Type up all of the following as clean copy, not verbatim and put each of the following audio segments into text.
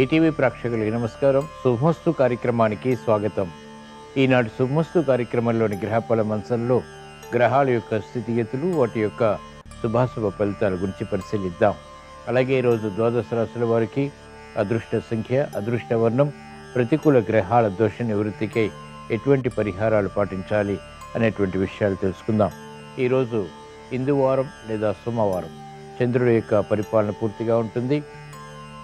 ETV ప్రేక్షకులకి నమస్కారం. శుభమస్తు కార్యక్రమానికి స్వాగతం. ఈనాటి శుభమస్తు కార్యక్రమంలోని గ్రహఫల మంచంలో గ్రహాల యొక్క స్థితిగతులు, వాటి యొక్క శుభాశుభ ఫలితాల గురించి పరిశీలిద్దాం. అలాగే ఈరోజు ద్వాదశ రాశుల వారికి అదృష్ట సంఖ్య, అదృష్ట వర్ణం, ప్రతికూల గ్రహాల దోష నివృత్తికై ఎటువంటి పరిహారాలు పాటించాలి అనేటువంటి విషయాలు తెలుసుకుందాం. ఈరోజు ఇందువారం లేదా సోమవారం, చంద్రుడి యొక్క పరిపాలన పూర్తిగా ఉంటుంది.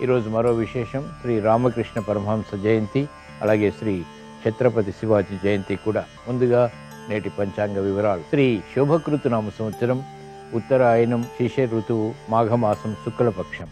ఈరోజు మరో విశేషం, శ్రీ రామకృష్ణ పరమహంస జయంతి, అలాగే శ్రీ ఛత్రపతి శివాజీ జయంతి కూడా. ముందుగా నేటి పంచాంగ వివరాలు. శ్రీ శోభకృతునామ సంవత్సరం, ఉత్తరాయణం, శిశిర ఋతువు, మాఘమాసం, శుక్లపక్షం.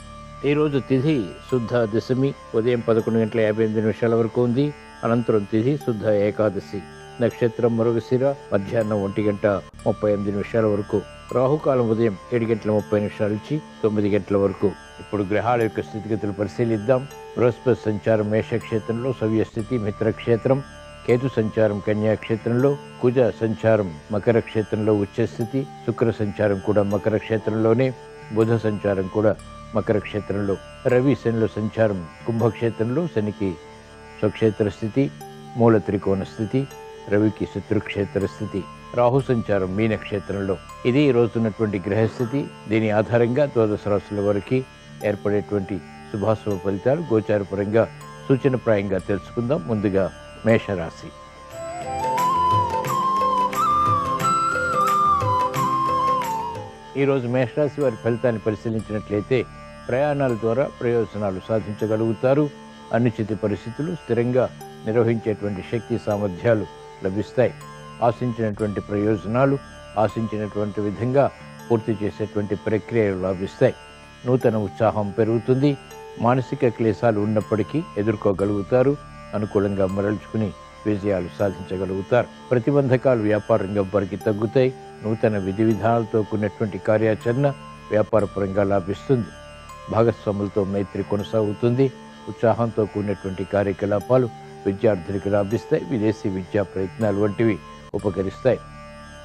ఈరోజు తిథి శుద్ధ దశమి, ఉదయం 11:58 వరకు ఉంది. అనంతరం తిథి శుద్ధ ఏకాదశి. నక్షత్రం మృగశిర, మధ్యాహ్నం 1:38 వరకు. రాహుకాలం ఉదయం 7:30 నుంచి 9 వరకు. ఇప్పుడు గ్రహాల యొక్క స్థితిగతులు పరిశీలిద్దాం. బృహస్పతి సంచారం మేషక్షేత్రంలో సవ్యస్థితి మిత్రక్షేత్రం, కేతు సంచారం కన్యాక్షేత్రంలో, కుజ సంచారం మకర క్షేత్రంలో ఉచ్చస్థితి, శుక్ర సంచారం కూడా మకర క్షేత్రంలోనే, బుధ సంచారం కూడా మకర క్షేత్రంలో, రవి శనిలో సంచారం కుంభక్షేత్రంలో, శనికి స్వక్షేత్ర స్థితి, మూల త్రికోణ స్థితి, రవికి శత్రుక్షేత్ర స్థితి, రాహు సంచారం మీనక్షేత్రంలో. ఇది ఈ రోజున్నటువంటి గ్రహస్థితి. దీని ఆధారంగా ద్వాదశ రాశుల వారికి ఏర్పడేటువంటి శుభాశుభ ఫలితాలు గోచారపరంగా సూచనప్రాయంగా తెలుసుకుందాం. ముందుగా మేషరాశి. ఈరోజు మేషరాశి వారి ఫలితాన్ని పరిశీలించినట్లయితే ప్రయాణాల ద్వారా ప్రయోజనాలు సాధించగలుగుతారు. అనిశ్చిత పరిస్థితులు స్థిరంగా నిర్వహించేటువంటి శక్తి సామర్థ్యాలు లభిస్తాయి. ఆశించినటువంటి ప్రయోజనాలు ఆశించినటువంటి విధంగా పూర్తి చేసేటువంటి ప్రక్రియలు లభిస్తాయి. నూతన ఉత్సాహం పెరుగుతుంది. మానసిక క్లేశాలు ఉన్నప్పటికీ ఎదుర్కోగలుగుతారు. అనుకూలంగా మరల్చుకుని విజయాలు సాధించగలుగుతారు. ప్రతిబంధకాలు వ్యాపార రంగం వారికి తగ్గుతాయి. నూతన విధి విధానాలతో కూడినటువంటి కార్యాచరణ వ్యాపారపరంగా లాభిస్తుంది. భాగస్వాములతో మైత్రి కొనసాగుతుంది. ఉత్సాహంతో కూడినటువంటి కార్యకలాపాలు విద్యార్థులకు లాభిస్తాయి. విదేశీ విద్యా ప్రయత్నాలు వంటివి ఉపకరిస్తాయి.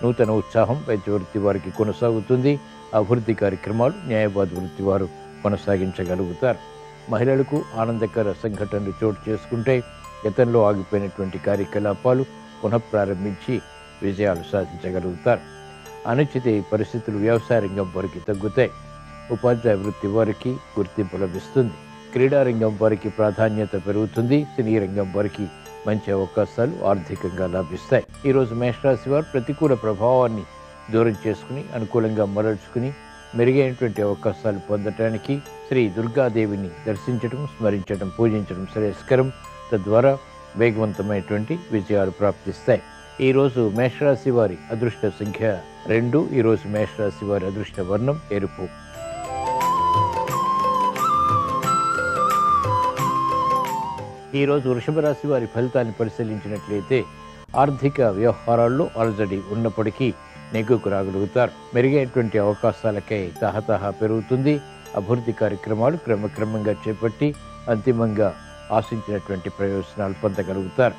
నూతన ఉత్సాహం వైద్య వృత్తి వారికి కొనసాగుతుంది. అభివృద్ధి కార్యక్రమాలు న్యాయవాద వృత్తి వారు కొనసాగించగలుగుతారు. మహిళలకు ఆనందకర సంఘటనలు చోటు చేసుకుంటే గతంలో ఆగిపోయినటువంటి కార్యకలాపాలు పునఃప్రారంభించి విజయాలు సాధించగలుగుతారు. అనుచిత పరిస్థితులు వ్యవసాయ రంగం వారికి తగ్గుతాయి. ఉపాధ్యాయ వృత్తి వారికి గుర్తింపు లభిస్తుంది. క్రీడారంగం వారికి ప్రాధాన్యత పెరుగుతుంది. సినీ రంగం వారికి మంచి అవకాశాలు ఆర్థికంగా లభిస్తాయి. ఈరోజు మేషరాశి వారు ప్రతికూల ప్రభావాన్ని దూరం చేసుకుని అనుకూలంగా మరల్చుకుని మెరుగైనటువంటి అవకాశాలు పొందటానికి శ్రీ దుర్గాదేవిని దర్శించడం, స్మరించడం, పూజించడం శ్రేయస్కరం. తద్వారా వేగవంతమైనటువంటి విజయాలు ప్రాప్తిస్తాయి. ఈరోజు మేషరాశి వారి అదృష్ట సంఖ్య 2. ఈరోజు మేషరాశి వారి అదృష్ట వర్ణం ఎరుపు. ఈరోజు వృషభ రాశి వారి ఫలితాన్ని పరిశీలించినట్లయితే ఆర్థిక వ్యవహారాల్లో అలజడి ఉన్నప్పటికీ నెగ్గుకు రాగలుగుతారు. మెరుగైనటువంటి అవకాశాలకై తహతహా పెరుగుతుంది. అభివృద్ధి కార్యక్రమాలు క్రమక్రమంగా చేపట్టి అంతిమంగా ఆశించినటువంటి ప్రయోజనాలు పొందగలుగుతారు.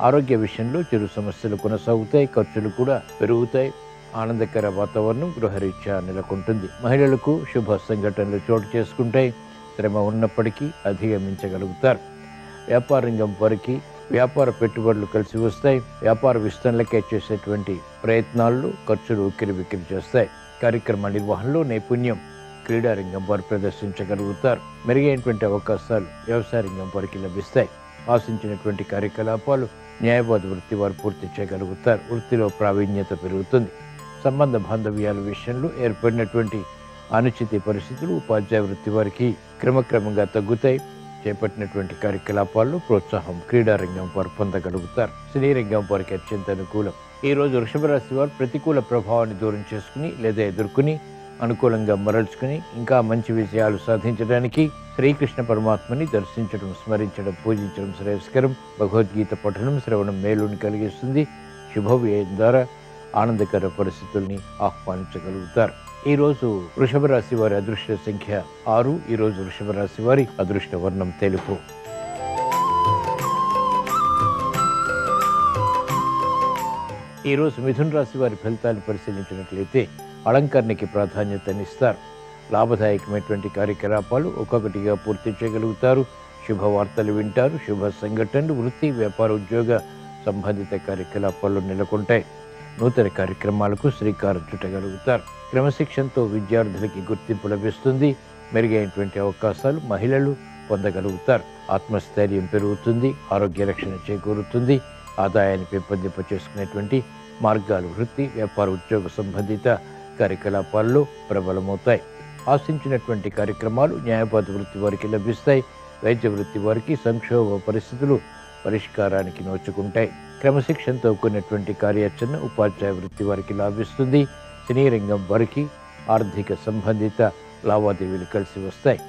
ఆరోగ్య విషయంలో చిరు సమస్యలు కొనసాగుతాయి. ఖర్చులు కూడా పెరుగుతాయి. ఆనందకర వాతావరణం గృహరీత్యా నెలకొంటుంది. మహిళలకు శుభ సంఘటనలు చోటు చేసుకుంటాయి. శ్రమ ఉన్నప్పటికీ అధిగమించగలుగుతారు. వ్యాపార రంగం వారికి వ్యాపార పెట్టుబడులు కలిసి వస్తాయి. వ్యాపార విస్తరణలకే చేసేటువంటి ప్రయత్నాల్లో ఖర్చులు ఉక్కిరిబిక్కిరి చేస్తాయి. కార్యక్రమ నిర్వహణలో నైపుణ్యం క్రీడారంగం వారు ప్రదర్శించగలుగుతారు. మెరుగైనటువంటి అవకాశాలు వ్యవసాయ రంగం వారికి లభిస్తాయి. ఆశించినటువంటి కార్యకలాపాలు న్యాయవాద వృత్తి వారు పూర్తి చేయగలుగుతారు. వృత్తిలో ప్రావీణ్యత పెరుగుతుంది. సంబంధ బాంధవ్యాల విషయంలో ఏర్పడినటువంటి అనుచిత పరిస్థితులు ఉపాధ్యాయ వృత్తి వారికి క్రమక్రమంగా తగ్గుతాయి. చేపట్టినటువంటి కార్యకలాపాల్లో ప్రోత్సాహం క్రీడారంగం వారు పొందగలుగుతారు. సినీ రంగం వారికి అత్యంత అనుకూలం. ఈరోజు వృషభ రాశి వారు ప్రతికూల ప్రభావాన్ని దూరం చేసుకుని లేదా ఎదుర్కొని అనుకూలంగా మరల్చుకుని ఇంకా మంచి విజయాలు సాధించడానికి శ్రీకృష్ణ పరమాత్మని దర్శించడం, స్మరించడం, పూజించడం శ్రేయస్కరం. భగవద్గీత పఠనం, శ్రవణం మేలుని కలిగిస్తుంది. శుభవ్యయం ద్వారా ఆనందకర పరిస్థితుల్ని ఆహ్వానించగలుగుతారు. ఈరోజు వృషభ రాశి వారి అదృష్ట సంఖ్య 6. ఈరోజు వృషభ రాశి వారి అదృష్ట వర్ణం తెలుపు. ఈరోజు మిథున రాశి వారి ఫలితాన్ని పరిశీలించినట్లయితే అలంకరణకి ప్రాధాన్యతనిస్తారు. లాభదాయకమైనటువంటి కార్యకలాపాలు ఒక్కొక్కటిగా పూర్తి చేయగలుగుతారు. శుభవార్తలు వింటారు. శుభ సంఘటనలు, వృత్తి, వ్యాపార, ఉద్యోగ సంబంధిత కార్యకలాపాలు నెలకొంటాయి. నూతన కార్యక్రమాలకు శ్రీకారం చుట్టగలుగుతారు. క్రమశిక్షణతో విద్యార్థులకి గుర్తింపు లభిస్తుంది. మెరుగైనటువంటి అవకాశాలు మహిళలు పొందగలుగుతారు. ఆత్మస్థైర్యం పెరుగుతుంది. ఆరోగ్య రక్షణ చేకూరుతుంది. ఆదాయాన్ని పెంపొందింప చేసుకునేటువంటి మార్గాలు వృత్తి, వ్యాపార, ఉద్యోగ సంబంధిత కార్యకలాపాల్లో ప్రబలమవుతాయి. ఆశించినటువంటి కార్యక్రమాలు న్యాయవాద వృత్తి వారికి లభిస్తాయి. వైద్య వృత్తి వారికి సంక్షోభ పరిస్థితులు పరిష్కారానికి నోచుకుంటాయి. క్రమశిక్షణతో కూడినటువంటి కార్యాచరణ ఉపాధ్యాయ వృత్తి వారికి లాభిస్తుంది. సినీ రంగం వారికి ఆర్థిక సంబంధిత లావాదేవీలు కలిసి వస్తాయి.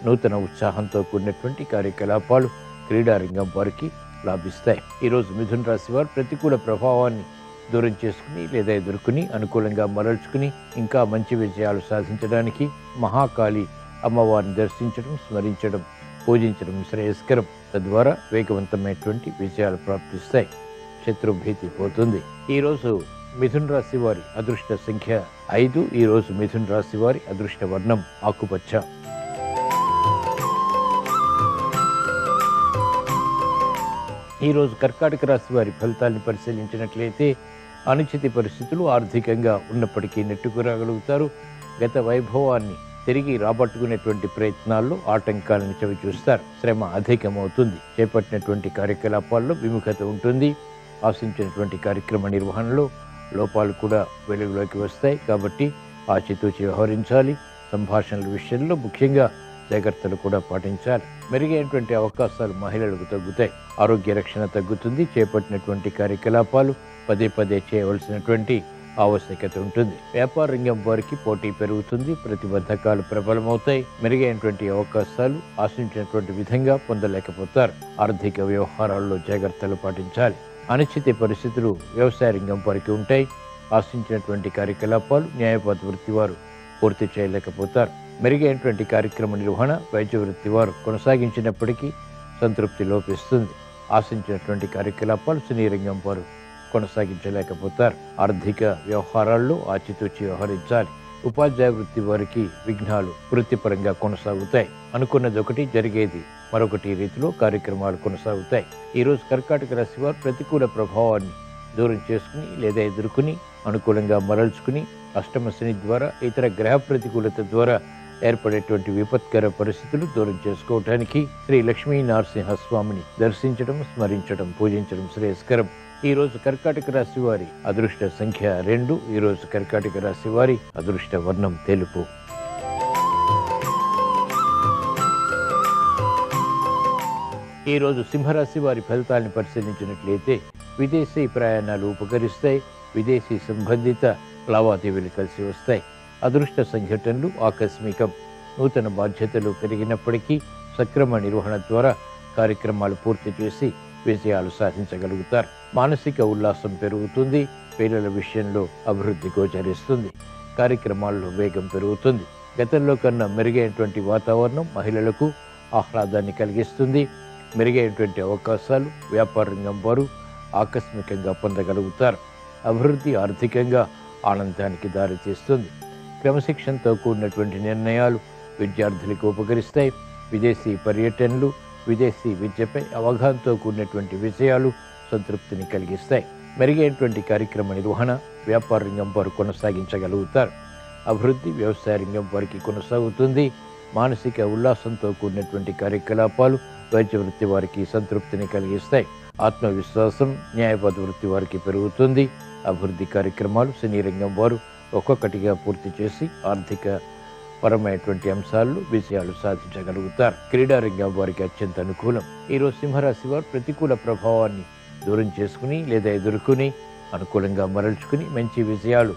నూతన ఉత్సాహంతో కూడినటువంటి కార్యకలాపాలు క్రీడారంగం వారికి లాభిస్తాయి. ఈరోజు మిథున రాశి వారు ప్రతికూల ప్రభావాన్ని దూరం చేసుకుని లేదా ఎదుర్కొని అనుకూలంగా మరల్చుకుని ఇంకా మంచి విజయాలు సాధించడానికి మహాకాళి అమ్మవారిని దర్శించడం, స్మరించడం, పూజించడం శ్రేయస్కరం. తద్వారా వేగవంతమైనటువంటి విజయాలు ప్రాప్తిస్తాయి. శత్రుభీతి పోతుంది. ఈరోజు మిథున రాశి వారి అదృష్ట సంఖ్య 5. ఈరోజు మిథున రాశి వారి అదృష్ట వర్ణం ఆకుపచ్చ. ఈరోజు కర్కాటక రాశి వారి ఫలితాన్ని పరిశీలించినట్లయితే అనుచిత పరిస్థితులు ఆర్థికంగా ఉన్నప్పటికీ నెట్టుకురాగలుగుతారు. గత వైభవాన్ని తిరిగి రాబట్టుకునేటువంటి ప్రయత్నాల్లో ఆటంకాలను చవిచూస్తారు. శ్రమ అధికమవుతుంది. చేపట్టినటువంటి కార్యకలాపాల్లో విముఖత ఉంటుంది. ఆశించినటువంటి కార్యక్రమ నిర్వహణలో లోపాలు కూడా వెలుగులోకి వస్తాయి. కాబట్టి ఆచితూచి వ్యవహరించాలి. సంభాషణల విషయంలో ముఖ్యంగా జాగ్రత్తలు కూడా పాటించాలి. మెరుగైనటువంటి అవకాశాలు మహిళలకు తగ్గుతాయి. ఆరోగ్య రక్షణ తగ్గుతుంది. చేపట్టినటువంటి కార్యకలాపాలు పదే పదే చేయవలసినటువంటి ఆవశ్యకత ఉంటుంది. వ్యాపార రంగం వారికి పోటీ పెరుగుతుంది. ప్రతిబంధకాలు ప్రబలమవుతాయి. మెరుగైనటువంటి అవకాశాలు ఆశించినటువంటి విధంగా పొందలేకపోతారు. ఆర్థిక వ్యవహారాల్లో జాగ్రత్తలు పాటించాలి. అనిశ్చిత పరిస్థితులు వ్యవసాయ రంగం వారికి ఉంటాయి. ఆశించినటువంటి కార్యకలాపాలు న్యాయవాద వృత్తి వారు పూర్తి చేయలేకపోతారు. మెరుగైనటువంటి కార్యక్రమ నిర్వహణ వైద్య వృత్తి వారు కొనసాగించినప్పటికీ సంతృప్తి లోపిస్తుంది. ఆశించినటువంటి కార్యకలాపాలు సినీ రంగం వారు కొనసాగించలేకపోతారు. ఆర్థిక వ్యవహారాల్లో ఆచితూచి వ్యవహరించాలి. ఉపాధ్యాయ వృత్తి వారికి విఘ్నాలు వృత్తిపరంగా కొనసాగుతాయి. అనుకున్నది ఒకటి, జరిగేది మరొకటి రీతిలో కార్యక్రమాలు కొనసాగుతాయి. ఈరోజు కర్కాటక రాశి వారు ప్రతికూల ప్రభావాన్ని దూరం చేసుకుని లేదా ఎదుర్కొని అనుకూలంగా మరల్చుకుని అష్టమ శని ద్వారా ఇతర గ్రహ ప్రతికూలత ద్వారా ఏర్పడేటువంటి విపత్కర పరిస్థితులు దూరం చేసుకోవటానికి శ్రీ లక్ష్మీ నరసింహస్వామిని దర్శించడం, స్మరించడం, పూజించడం శ్రేయస్కరం. ఈరోజు కర్కాటక రాశి వారి అదృష్ట సంఖ్య 2. ఈరోజు కర్కాటక రాశి వారి అదృష్ట వర్ణం తెలుపు. ఈరోజు సింహరాశి వారి ఫలితాలను పరిశీలించినట్లయితే విదేశీ ప్రయాణాలు ఉపకరిస్తాయి. విదేశీ సంబంధిత లావాదేవీలు కలిసి వస్తాయి. అదృష్ట సంఘటనలు ఆకస్మికం. నూతన బాధ్యతలు పెరిగినప్పటికీ సక్రమ నిర్వహణ ద్వారా కార్యక్రమాలు పూర్తి చేసి విజయాలు సాధించగలుగుతారు. మానసిక ఉల్లాసం పెరుగుతుంది. పిల్లల విషయంలో అభివృద్ధి గోచరిస్తుంది. కార్యక్రమాల్లో వేగం పెరుగుతుంది. గతంలో కన్నా మెరుగైనటువంటి వాతావరణం మహిళలకు ఆహ్లాదాన్ని కలిగిస్తుంది. మెరుగైనటువంటి అవకాశాలు వ్యాపార రంగం వారు ఆకస్మికంగా పొందగలుగుతారు. అభివృద్ధి ఆర్థికంగా ఆనందానికి దారితీస్తుంది. క్రమశిక్షణతో కూడినటువంటి నిర్ణయాలు విద్యార్థులకు ఉపకరిస్తాయి. విదేశీ పర్యటనలు, విదేశీ విద్యపై అవగాహనతో కూడినటువంటి విషయాలు సంతృప్తిని కలిగిస్తాయి. మెరుగైనటువంటి కార్యక్రమ నిర్వహణ వ్యాపార రంగం వారు కొనసాగించగలుగుతారు. అభివృద్ధి వ్యవసాయ రంగం వారికి కొనసాగుతుంది. మానసిక ఉల్లాసంతో కూడినటువంటి కార్యకలాపాలు వైద్య వృత్తి వారికి సంతృప్తిని కలిగిస్తాయి. ఆత్మవిశ్వాసం న్యాయవాద వృత్తి వారికి పెరుగుతుంది. అభివృద్ధి కార్యక్రమాలు సినీ రంగం వారు ఒక్కొక్కటిగా పూర్తి చేసి ఆర్థిక పరమైనటువంటి అంశాల్లో విజయాలు సాధించగలుగుతారు. క్రీడా రంగం వారికి అత్యంత అనుకూలం. ఈరోజు సింహరాశి వారు ప్రతికూల ప్రభావాన్ని దూరం చేసుకుని లేదా ఎదుర్కొని అనుకూలంగా మరల్చుకుని మంచి విజయాలు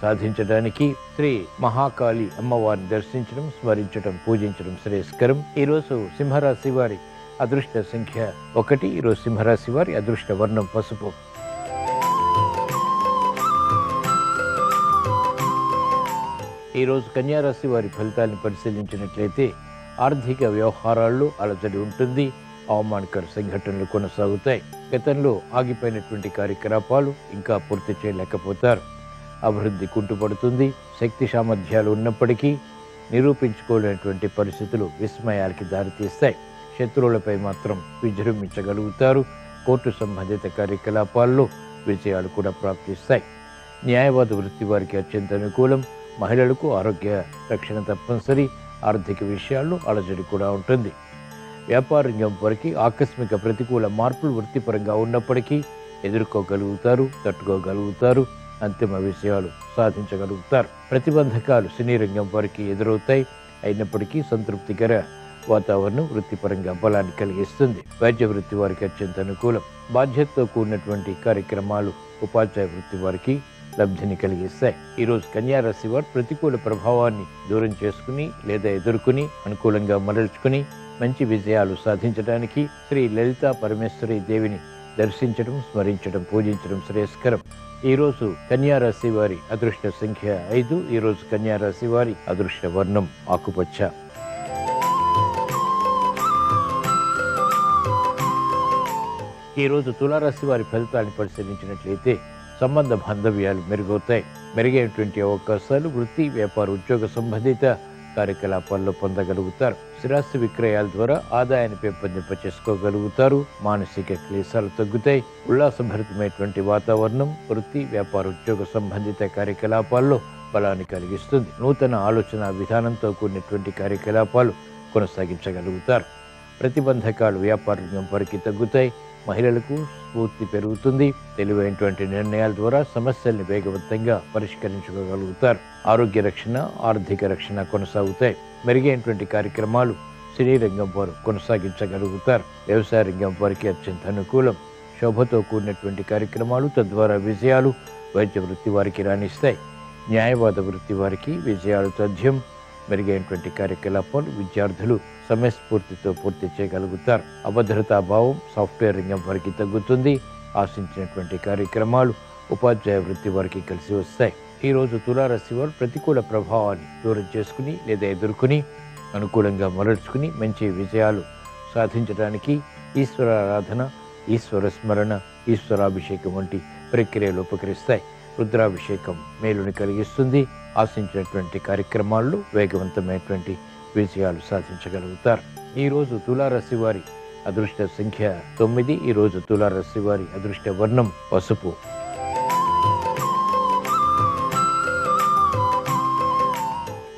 సాధించడానికి శ్రీ మహాకాళి అమ్మవారిని దర్శించడం, స్మరించడం, పూజించడం శ్రేయస్కరం. ఈరోజు సింహరాశి వారి అదృష్ట సంఖ్య 1. ఈరోజు సింహరాశి వారి అదృష్ట వర్ణం పసుపు. ఈరోజు కన్యారాశి వారి ఫలితాలను పరిశీలించినట్లయితే ఆర్థిక వ్యవహారాల్లో అలజడి ఉంటుంది. అవమానకర సంఘటనలు కొనసాగుతాయి. గతంలో ఆగిపోయినటువంటి కార్యకలాపాలు ఇంకా పూర్తి చేయలేకపోతారు. అభివృద్ధి కుంటుపడుతుంది. శక్తి సామర్థ్యాలు ఉన్నప్పటికీ నిరూపించుకోలేనటువంటి పరిస్థితులు విస్మయాలకి దారితీస్తాయి. శత్రువులపై మాత్రం విజృంభించగలుగుతారు. కోర్టు సంబంధిత కార్యకలాపాల్లో విజయాలు కూడా ప్రాప్తిస్తాయి. న్యాయవాద వృత్తి వారికి అత్యంత అనుకూలం. మహిళలకు ఆరోగ్య రక్షణ తప్పనిసరి. ఆర్థిక విషయాల్లో అలజడి కూడా ఉంటుంది. వ్యాపార రంగం వారికి ఆకస్మిక ప్రతికూల మార్పులు వృత్తిపరంగా ఉన్నప్పటికీ ఎదుర్కోగలుగుతారు, తట్టుకోగలుగుతారు. అంతిమ విషయాలు సాధించగలుగుతారు. ప్రతిబంధకాలు సినీ రంగం వారికి ఎదురవుతాయి. అయినప్పటికీ సంతృప్తికర వాతావరణం వృత్తిపరంగా బలాన్ని కలిగిస్తుంది. వైద్య వృత్తి వారికి అత్యంత అనుకూలం. బాధ్యతతో కూడినటువంటి కార్యక్రమాలు ఉపాధ్యాయ వృత్తి వారికి లబ్ధిని కలిగిస్తాయి. ఈరోజు కన్యా రాశి వారు ప్రతికూల ప్రభావాన్ని దూరం చేసుకుని లేదా ఎదుర్కొని అనుకూలంగా మరల్చుకుని మంచి విజయాలు సాధించడానికి శ్రీ లలితా పరమేశ్వరి దేవిని దర్శించడం, స్మరించడం, పూజించడం శ్రేయస్కరం. ఈరోజు కన్యా రాశి వారి అదృష్ట సంఖ్య 5. ఈరోజు కన్యా రాశి వారి అదృష్ట వర్ణం ఆకుపచ్చ. ఈరోజు తులారాశి వారి ఫలితాన్ని పరిశీలించినట్లయితే సంబంధ బాంధవ్యాలు మెరుగవుతాయి. మెరుగైనటువంటి అవకాశాలు వృత్తి, వ్యాపార, ఉద్యోగ సంబంధిత కార్యకలాపాల్లో పొందగలుగుతారు. స్థిరాస్తి విక్రయాల ద్వారా ఆదాయాన్ని పెంపొందింప చేసుకోగలుగుతారు. మానసిక క్లేశాలు తగ్గుతాయి. ఉల్లాసభరితమైనటువంటి వాతావరణం వృత్తి, వ్యాపార, ఉద్యోగ సంబంధిత కార్యకలాపాల్లో బలాన్ని కలిగిస్తుంది. నూతన ఆలోచన విధానంతో కూడినటువంటి కార్యకలాపాలు కొనసాగించగలుగుతారు. ప్రతిబంధకాలు వ్యాపార రంగం వారికి తగ్గుతాయి. మహిళలకు స్ఫూర్తి పెరుగుతుంది. తెలివైనటువంటి నిర్ణయాల ద్వారా సమస్యల్ని వేగవంతంగా పరిష్కరించుకోగలుగుతారు. ఆరోగ్య రక్షణ, ఆర్థిక రక్షణ కొనసాగుతాయి. మెరుగైనటువంటి కార్యక్రమాలు సినీ రంగం వారు కొనసాగించగలుగుతారు. వ్యవసాయ రంగం వారికి అత్యంత అనుకూలం. శోభతో కూడినటువంటి కార్యక్రమాలు, తద్వారా విజయాలు వైద్య వృత్తి వారికి రాణిస్తాయి. న్యాయవాద వృత్తి వారికి విజయాలు తథ్యం. మెరుగైనటువంటి కార్యకలాపాలు విద్యార్థులు సమయస్ఫూర్తితో పూర్తి చేయగలుగుతారు. అభద్రతాభావం సాఫ్ట్వేర్ రంగం వారికి తగ్గుతుంది. ఆశించినటువంటి కార్యక్రమాలు ఉపాధ్యాయ వృత్తి వారికి కలిసి వస్తాయి. ఈరోజు తులారాశి వారు ప్రతికూల ప్రభావాన్ని దూరం చేసుకుని లేదా ఎదుర్కొని అనుకూలంగా మరల్చుకుని మంచి విజయాలు సాధించడానికి ఈశ్వరారాధన, ఈశ్వర స్మరణ, ఈశ్వరాభిషేకం వంటి ప్రక్రియలు ఉపకరిస్తాయి. రుద్రాభిషేకం మేలుని కలిగిస్తుంది. ఆశించినటువంటి కార్యక్రమాల్లో వేగవంతమైనటువంటి విజయాలు సాధించగలుగుతారు. ఈరోజు తులారాశి వారి అదృష్ట సంఖ్య 9. ఈరోజు తులారాశి వారి అదృష్ట వర్ణం పసుపు.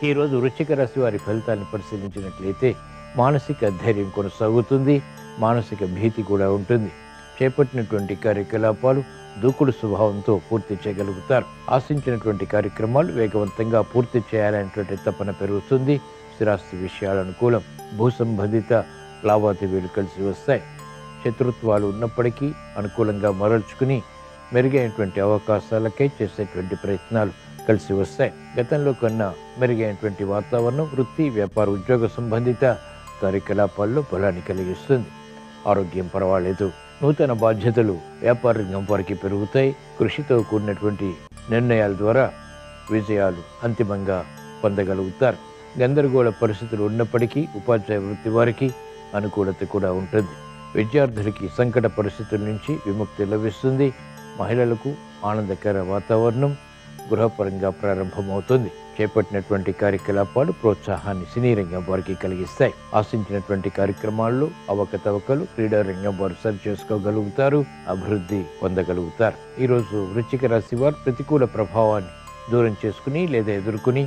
ఈరోజు వృశ్చిక రాశి వారి ఫలితాన్ని పరిశీలించినట్లయితే మానసిక ధైర్యం కొనసాగుతుంది. మానసిక భీతి కూడా ఉంటుంది. చేపట్టినటువంటి కార్యకలాపాలు దూకుడు స్వభావంతో పూర్తి చేయగలుగుతారు. ఆశించినటువంటి కార్యక్రమాలు వేగవంతంగా పూర్తి చేయాలనేటువంటి తపన పెరుగుతుంది. స్థిరాస్తి విషయాలు అనుకూలం. భూ సంబంధిత లావాదేవీలు కలిసి వస్తాయి. శత్రుత్వాలు ఉన్నప్పటికీ అనుకూలంగా మరల్చుకుని మెరుగైనటువంటి అవకాశాలకై చేసేటువంటి ప్రయత్నాలు కలిసి వస్తాయి. గతంలో కన్నా మెరుగైనటువంటి వాతావరణం వృత్తి, వ్యాపార, ఉద్యోగ సంబంధిత కార్యకలాపాల్లో బలాన్ని కలిగిస్తుంది. ఆరోగ్యం పర్వాలేదు. నూతన బాధ్యతలు వ్యాపార రంగం వారికి పెరుగుతాయి. కృషితో కూడినటువంటి నిర్ణయాల ద్వారా విజయాలు అంతిమంగా పొందగలుగుతారు. గందరగోళ పరిస్థితులు ఉన్నప్పటికీ ఉపాధ్యాయ వృత్తి వారికి అనుకూలత కూడా ఉంటుంది. విద్యార్థులకి సంకట పరిస్థితుల నుంచి విముక్తి లభిస్తుంది. మహిళలకు ఆనందకర వాతావరణం గృహపరంగా ప్రారంభమవుతుంది. చేపట్టినటువంటి కార్యకలాపాలు ప్రోత్సాహాన్ని సినీ రంగం వారికి కలిగిస్తాయి. ఆశించినటువంటి కార్యక్రమాల్లో అవకతవకలు క్రీడా రంగం వారు సరి చేసుకోగలుగుతారు. అభివృద్ధి పొందగలుగుతారు. ఈరోజు వృశ్చిక రాశి వారు ప్రతికూల ప్రభావాన్ని దూరం చేసుకుని లేదా ఎదుర్కొని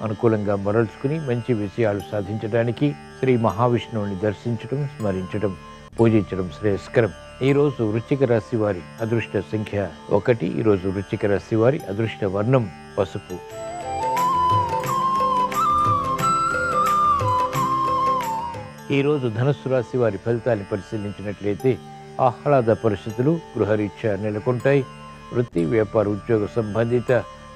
అనుకూలంగా మరల్చుకుని మంచి విజయాలు సాధించడానికి శ్రీ మహావిష్ణువుని దర్శించడం, స్మరించడం, పూజించడం శ్రేయస్కరం. ఈరోజు వృశ్చిక రాశి వారి అదృష్ట సంఖ్య 1. ఈరోజు వృశ్చిక రాశి వారి అదృష్ట వర్ణం పసుపు. ఈరోజు ధనుస్సు రాశి వారి ఫలితాన్ని పరిశీలించినట్లయితే ఆహ్లాద పరిస్థితులు గృహరీత్యా నెలకొంటాయి. వృత్తి, వ్యాపార, ఉద్యోగ సంబంధిత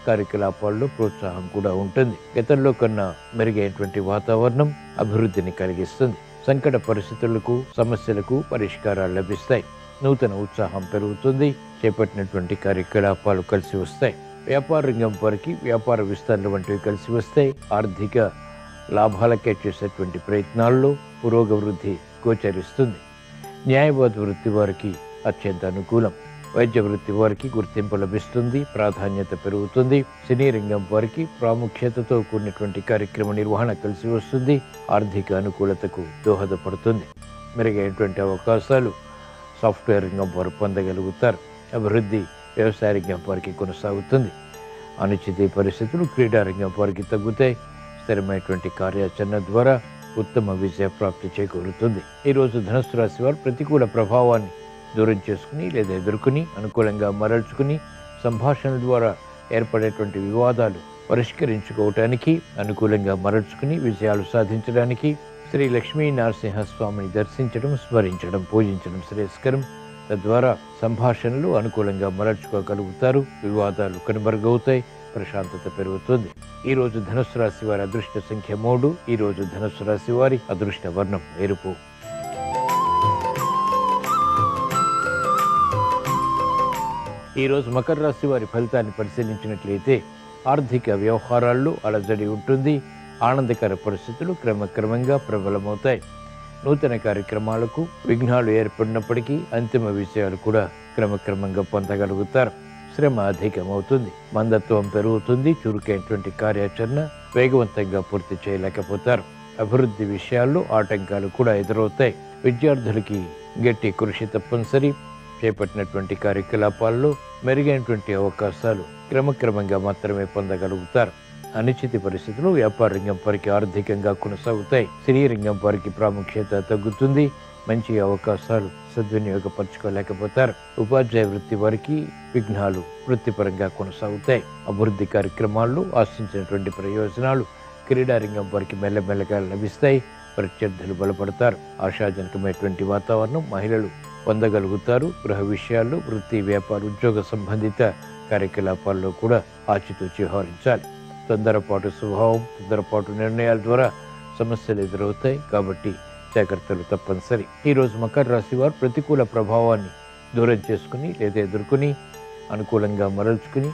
కార్యకలాపాల్లో ప్రోత్సాహం కూడా ఉంటుంది. గతంలో కన్నా మెరుగైనటువంటి వాతావరణం అభివృద్ధిని కలిగిస్తుంది. సంకట పరిస్థితులకు, సమస్యలకు పరిష్కారాలు లభిస్తాయి. నూతన ఉత్సాహం పెరుగుతుంది. చేపట్టినటువంటి కార్యకలాపాలు కలిసి వస్తాయి. వ్యాపార రంగం వారికి వ్యాపార విస్తరణ వంటివి కలిసి వస్తాయి. ఆర్థిక లాభాలకే చేసేటువంటి ప్రయత్నాల్లో పురోగవృద్ధి గోచరిస్తుంది. న్యాయవాద వృత్తి వారికి అత్యంత అనుకూలం. వైద్య వృత్తి వారికి గుర్తింపు లభిస్తుంది. ప్రాధాన్యత పెరుగుతుంది. సినీ రంగం వారికి ప్రాముఖ్యతతో కూడినటువంటి కార్యక్రమ నిర్వహణ కలిసి వస్తుంది. ఆర్థిక అనుకూలతకు దోహదపడుతుంది. మెరుగైనటువంటి అవకాశాలు సాఫ్ట్వేర్ రంగం వారు పొందగలుగుతారు. అభివృద్ధి వ్యవసాయ రంగం వారికి కొనసాగుతుంది. అనిశ్చిత పరిస్థితులు క్రీడా రంగం వారికి తగ్గుతాయి. స్థిరమైనటువంటి కార్యాచరణ ద్వారా ఉత్తమ విజయ ప్రాప్తి చేకూరుతుంది. ఈరోజు ధనుస్సు రాశి వారు ప్రతికూల ప్రభావాన్ని దూరం చేసుకుని లేదా ఎదుర్కొని అనుకూలంగా మరల్చుకుని సంభాషణ ద్వారా ఏర్పడేటువంటి వివాదాలు పరిష్కరించుకోవటానికి, అనుకూలంగా మరల్చుకుని విజయాలు సాధించడానికి శ్రీ లక్ష్మీ నరసింహస్వామిని దర్శించడం, స్మరించడం, పూజించడం శ్రేయస్కరం. తద్వారా సంభాషణలు అనుకూలంగా మరల్చుకోగలుగుతారు. వివాదాలు కనుమరుగవుతాయి. ప్రశాంతత పెరుగుతుంది. ఈరోజు ధనుస్సు రాశి వారి అదృష్ట సంఖ్య 3. ఈరోజు ధనుస్సు రాశి వారి అదృష్ట వర్ణం ఎరుపు. ఈరోజు మకర రాశి వారి ఫలితాన్ని పరిశీలించినట్లయితే ఆర్థిక వ్యవహారాల్లో అలజడి ఉంటుంది. ఆనందకర పరిస్థితులు క్రమక్రమంగా ప్రబలమవుతాయి. నూతన కార్యక్రమాలకు విఘ్నాలు ఏర్పడినప్పటికీ అంతిమ విజయాలు కూడా క్రమక్రమంగా పొందగలుగుతారు. శ్రమ అధికమవుతుంది. మందత్వం పెరుగుతుంది. చురుకైనటువంటి కార్యాచరణ వేగవంతంగా పూర్తి చేయలేకపోతారు. అభివృద్ధి విషయాల్లో ఆటంకాలు కూడా ఎదురవుతాయి. విద్యార్థులకి గట్టి కృషి తప్పనిసరి. చేపట్టినటువంటి కార్యకలాపాల్లో మెరుగైనటువంటి అవకాశాలు క్రమక్రమంగా మాత్రమే పొందగలుగుతారు. అనిశ్చిత పరిస్థితులు వ్యాపార రంగం వారికి ఆర్థికంగా కొనసాగుతాయి. స్త్రీ రంగం వారికి ప్రాముఖ్యత తగ్గుతుంది. మంచి అవకాశాలు సద్వినియోగపరచుకోలేకపోతారు. ఉపాధ్యాయ వృత్తి వారికి విఘ్నాలు వృత్తిపరంగా కొనసాగుతాయి. అభివృద్ధి కార్యక్రమాల్లో ఆశించినటువంటి ప్రయోజనాలు క్రీడా రంగం వారికి మెల్లమెల్లగా లభిస్తాయి. ప్రత్యర్థులు బలపడతారు. ఆశాజనకమైనటువంటి వాతావరణం మహిళలు పొందగలుగుతారు. గృహ విషయాల్లో, వృత్తి, వ్యాపార, ఉద్యోగ సంబంధిత కార్యకలాపాల్లో కూడా ఆచితూచి వ్యవహరించాలి. తొందరపాటు స్వభావం, తొందరపాటు నిర్ణయాల ద్వారా సమస్యలు ఎదురవుతాయి. కాబట్టి జాగ్రత్తలు తప్పనిసరి. ఈరోజు మకర రాశి వారు ప్రతికూల ప్రభావాన్ని దూరం చేసుకుని లేదా ఎదుర్కొని అనుకూలంగా మరల్చుకుని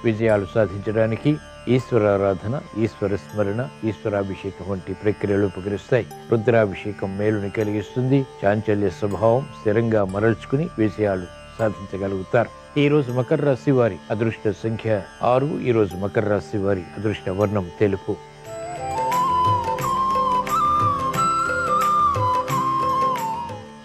విజయాలు సాధించడానికి ఈశ్వరారాధన, ఈశ్వర స్మరణ, ఈశ్వరాభిషేకం వంటి ప్రక్రియలు ఉపకరిస్తాయి. రుద్రాభిషేకం మేలుని కలిగిస్తుంది. చాంచల్య స్వభావం స్థిరంగా మరల్చుకుని విజయాలు సాధించగలుగుతారు. ఈ రోజు మకర రాశి వారి అదృష్ట సంఖ్య 6. ఈ రోజు మకర రాశి వారి అదృష్ట వర్ణం తెలుపు.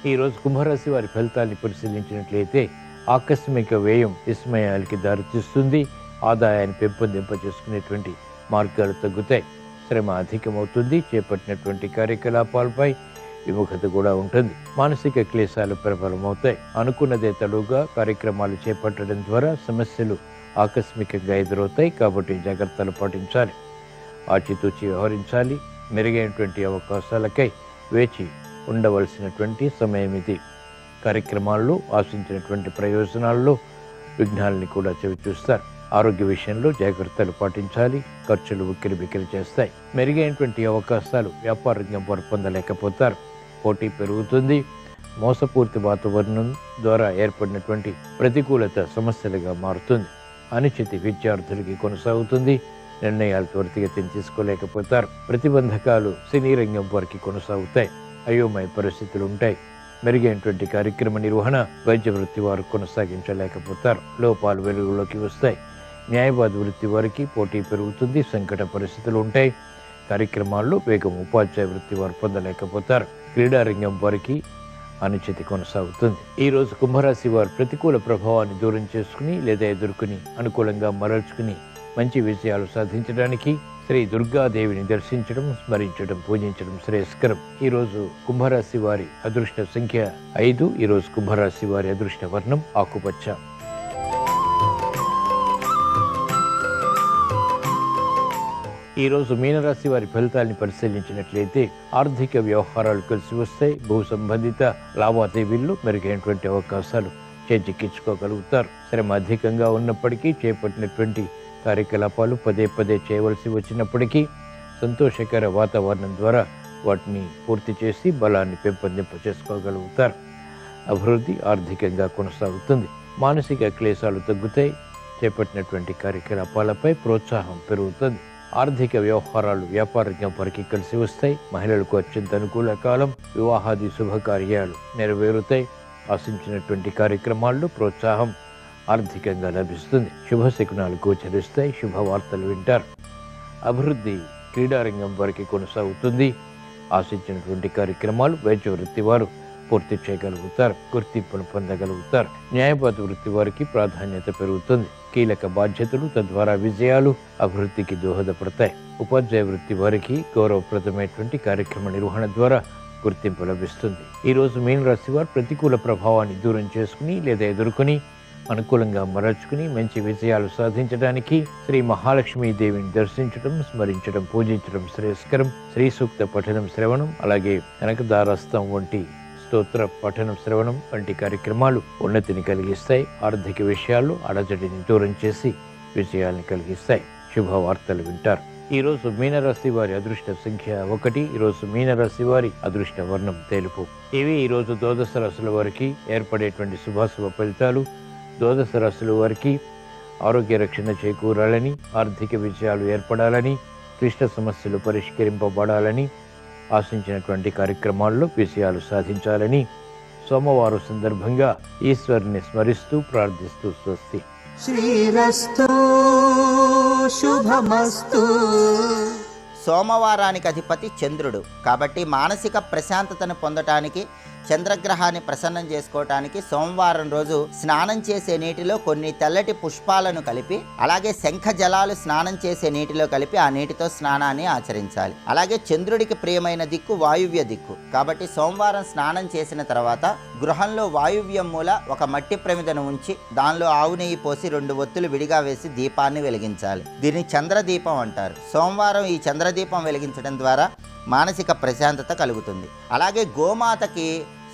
ఈ రోజు కుంభరాశి వారి ఫలితాన్ని పరిశీలించినట్లయితే ఆకస్మిక వ్యయం విస్మయాలకి దారితీస్తుంది. ఆదాయాన్ని పెంపొందింప చేసుకునేటువంటి మార్గాలు తగ్గుతాయి. శ్రమ అధికమవుతుంది. చేపట్టినటువంటి కార్యకలాపాలపై విముఖత కూడా ఉంటుంది. మానసిక క్లేశాలు ప్రబలమవుతాయి. అనుకున్నదే తడుగా కార్యక్రమాలు చేపట్టడం ద్వారా సమస్యలు ఆకస్మికంగా ఎదురవుతాయి. కాబట్టి జాగ్రత్తలు పాటించాలి. ఆచితూచి వ్యవహరించాలి. మెరుగైనటువంటి అవకాశాలకై వేచి ఉండవలసినటువంటి సమయం ఇది. కార్యక్రమాల్లో ఆశించినటువంటి ప్రయోజనాల్లో విఘ్నాలని కూడా చవిచూస్తారు. ఆరోగ్య విషయంలో జాగ్రత్తలు పాటించాలి. ఖర్చులు ఉక్కిరిబిక్కిరి చేస్తాయి. మెరుగైనటువంటి అవకాశాలు వ్యాపార రంగం వారు పొందలేకపోతారు. పోటీ పెరుగుతుంది. మోసపూర్తి వాతావరణం ద్వారా ఏర్పడినటువంటి ప్రతికూలత సమస్యలుగా మారుతుంది. అనిశ్చితి విద్యార్థులకి కొనసాగుతుంది. నిర్ణయాలు త్వరితగతిన తీసుకోలేకపోతారు. ప్రతిబంధకాలు సినీ రంగం వారికి కొనసాగుతాయి. అయోమయ పరిస్థితులు ఉంటాయి. మెరుగైనటువంటి కార్యక్రమ నిర్వహణ వైద్య వృత్తి వారు కొనసాగించలేకపోతారు. లోపాలు వెలుగులోకి వస్తాయి. న్యాయవాద వృత్తి వారికి పోటీ పెరుగుతుంది. సంకట పరిస్థితులు ఉంటాయి. కార్యక్రమాల్లో వేగం ఉపాధ్యాయ వృత్తి వారు పొందలేకపోతారు. క్రీడా రంగం వారికి అనిశ్చితి కొనసాగుతుంది. ఈ రోజు కుంభరాశి వారు ప్రతికూల ప్రభావాన్ని దూరం చేసుకుని లేదా ఎదుర్కొని అనుకూలంగా మరల్చుకుని మంచి విజయాలు సాధించడానికి శ్రీ దుర్గాదేవిని దర్శించడం, స్మరించడం, పూజించడం శ్రేయస్కరం. ఈరోజు కుంభరాశి వారి అదృష్ట సంఖ్య 5. ఈరోజు కుంభరాశి వారి అదృష్ట వర్ణం ఆకుపచ్చ. ఈరోజు మీనరాశి వారి ఫలితాన్ని పరిశీలించినట్లయితే ఆర్థిక వ్యవహారాలు కలిసి వస్తాయి. భూ సంబంధిత లావాదేవీల్లో మెరుగైనటువంటి అవకాశాలు చేజిక్కించుకోగలుగుతారు. శ్రమ అధికంగా ఉన్నప్పటికీ చేపట్టినటువంటి కార్యకలాపాలు పదే పదే చేయవలసి వచ్చినప్పటికీ సంతోషకర వాతావరణం ద్వారా వాటిని పూర్తి చేసి బలాన్ని పెంపొందింప చేసుకోగలుగుతారు. అభివృద్ధి ఆర్థికంగా కొనసాగుతుంది. మానసిక క్లేశాలు తగ్గుతాయి. చేపట్టినటువంటి కార్యకలాపాలపై ప్రోత్సాహం పెరుగుతుంది. ఆర్థిక వ్యవహారాలు వ్యాపార రంగం వారికి కలిసి వస్తాయి. మహిళలకు అత్యంత అనుకూల కాలం. వివాహాది శుభకార్యాలు నెరవేరుతాయి. ఆశించినటువంటి కార్యక్రమాల్లో ప్రోత్సాహం ఆర్థికంగా లభిస్తుంది. శుభశకునాలు గోచరిస్తాయి. శుభవార్తలు వింటారు. అభివృద్ధి క్రీడారంగం వారికి కొనసాగుతుంది. ఆశించినటువంటి కార్యక్రమాలు వైద్య వృత్తి వారు పూర్తి చేయగలుగుతారు, గుర్తింపును పొందగలుగుతారు. న్యాయవాద వృత్తి వారికి ప్రాధాన్యత పెరుగుతుంది. కీలక బాధ్యతలు, తద్వారా విజయాలు, అభివృద్ధికి దోహదపడతాయి. ఉపాధ్యాయ వృత్తి వారికి గౌరవప్రదమైనటువంటి కార్యక్రమ నిర్వహణ ద్వారా గుర్తింపు లభిస్తుంది. ఈ రోజు మీనరాశి వారు ప్రతికూల ప్రభావాన్ని దూరం చేసుకుని లేదా ఎదుర్కొని అనుకూలంగా మరల్చుకుని మంచి విజయాలు సాధించడానికి శ్రీ మహాలక్ష్మీ దేవిని దర్శించడం, స్మరించడం, పూజించడం శ్రేయస్కరం. శ్రీ సూక్త పఠనం శ్రవణం, అలాగే కనకదారస్తం వంటి స్తోత్ర పఠనం శ్రవణం వంటి కార్యక్రమాలు ఉన్నతిని కలిగిస్తాయి. ఆర్థిక విషయాల్లో అడజడిని దూరం చేసి విజయాలను కలిగిస్తాయి. శుభవార్తలు వింటారు. ఈ రోజు మీనరాశి వారి అదృష్ట సంఖ్య 1. ఈ రోజు మీనరాశి వారి అదృష్ట వర్ణం తెలుపు. ఇవి ఈ రోజు ద్వాదశ రాశుల వారికి ఏర్పడేటువంటి శుభాశుభ ఫలితాలు. ద్వాదశ రాశుల వారికి ఆరోగ్య రక్షణ చేకూరాలని, ఆర్థిక విజయాలు ఏర్పడాలని, క్లిష్ట సమస్యలు పరిష్కరింపబడాలని, ఆశించినటువంటి కార్యక్రమాల్లో విజయాలు సాధించాలని సోమవారం సందర్భంగా ఈశ్వరుని స్మరిస్తూ ప్రార్థిస్తూ స్వస్తి. శ్రీరస్తు శుభమస్తు. సోమవారానికి అధిపతి చంద్రుడు కాబట్టి మానసిక ప్రశాంతతను పొందటానికి, చంద్రగ్రహాన్ని ప్రసన్నం చేసుకోవటానికి సోమవారం రోజు స్నానం చేసే నీటిలో కొన్ని తెల్లటి పుష్పాలను కలిపి, అలాగే శంఖ జలాలు స్నానం చేసే నీటిలో కలిపి ఆ నీటితో స్నానాన్ని ఆచరించాలి. అలాగే చంద్రుడికి ప్రియమైన దిక్కు వాయువ్య దిక్కు కాబట్టి సోమవారం స్నానం చేసిన తర్వాత గృహంలో వాయువ్యం మూల ఒక మట్టి ప్రమిదను ఉంచి దానిలో ఆవు నెయ్యి పోసి 2 ఒత్తులు విడిగా వేసి దీపాన్ని వెలిగించాలి. దీన్ని చంద్రదీపం అంటారు. సోమవారం ఈ చంద్రదీపం వెలిగించడం ద్వారా మానసిక ప్రశాంతత కలుగుతుంది. అలాగే గోమాతకి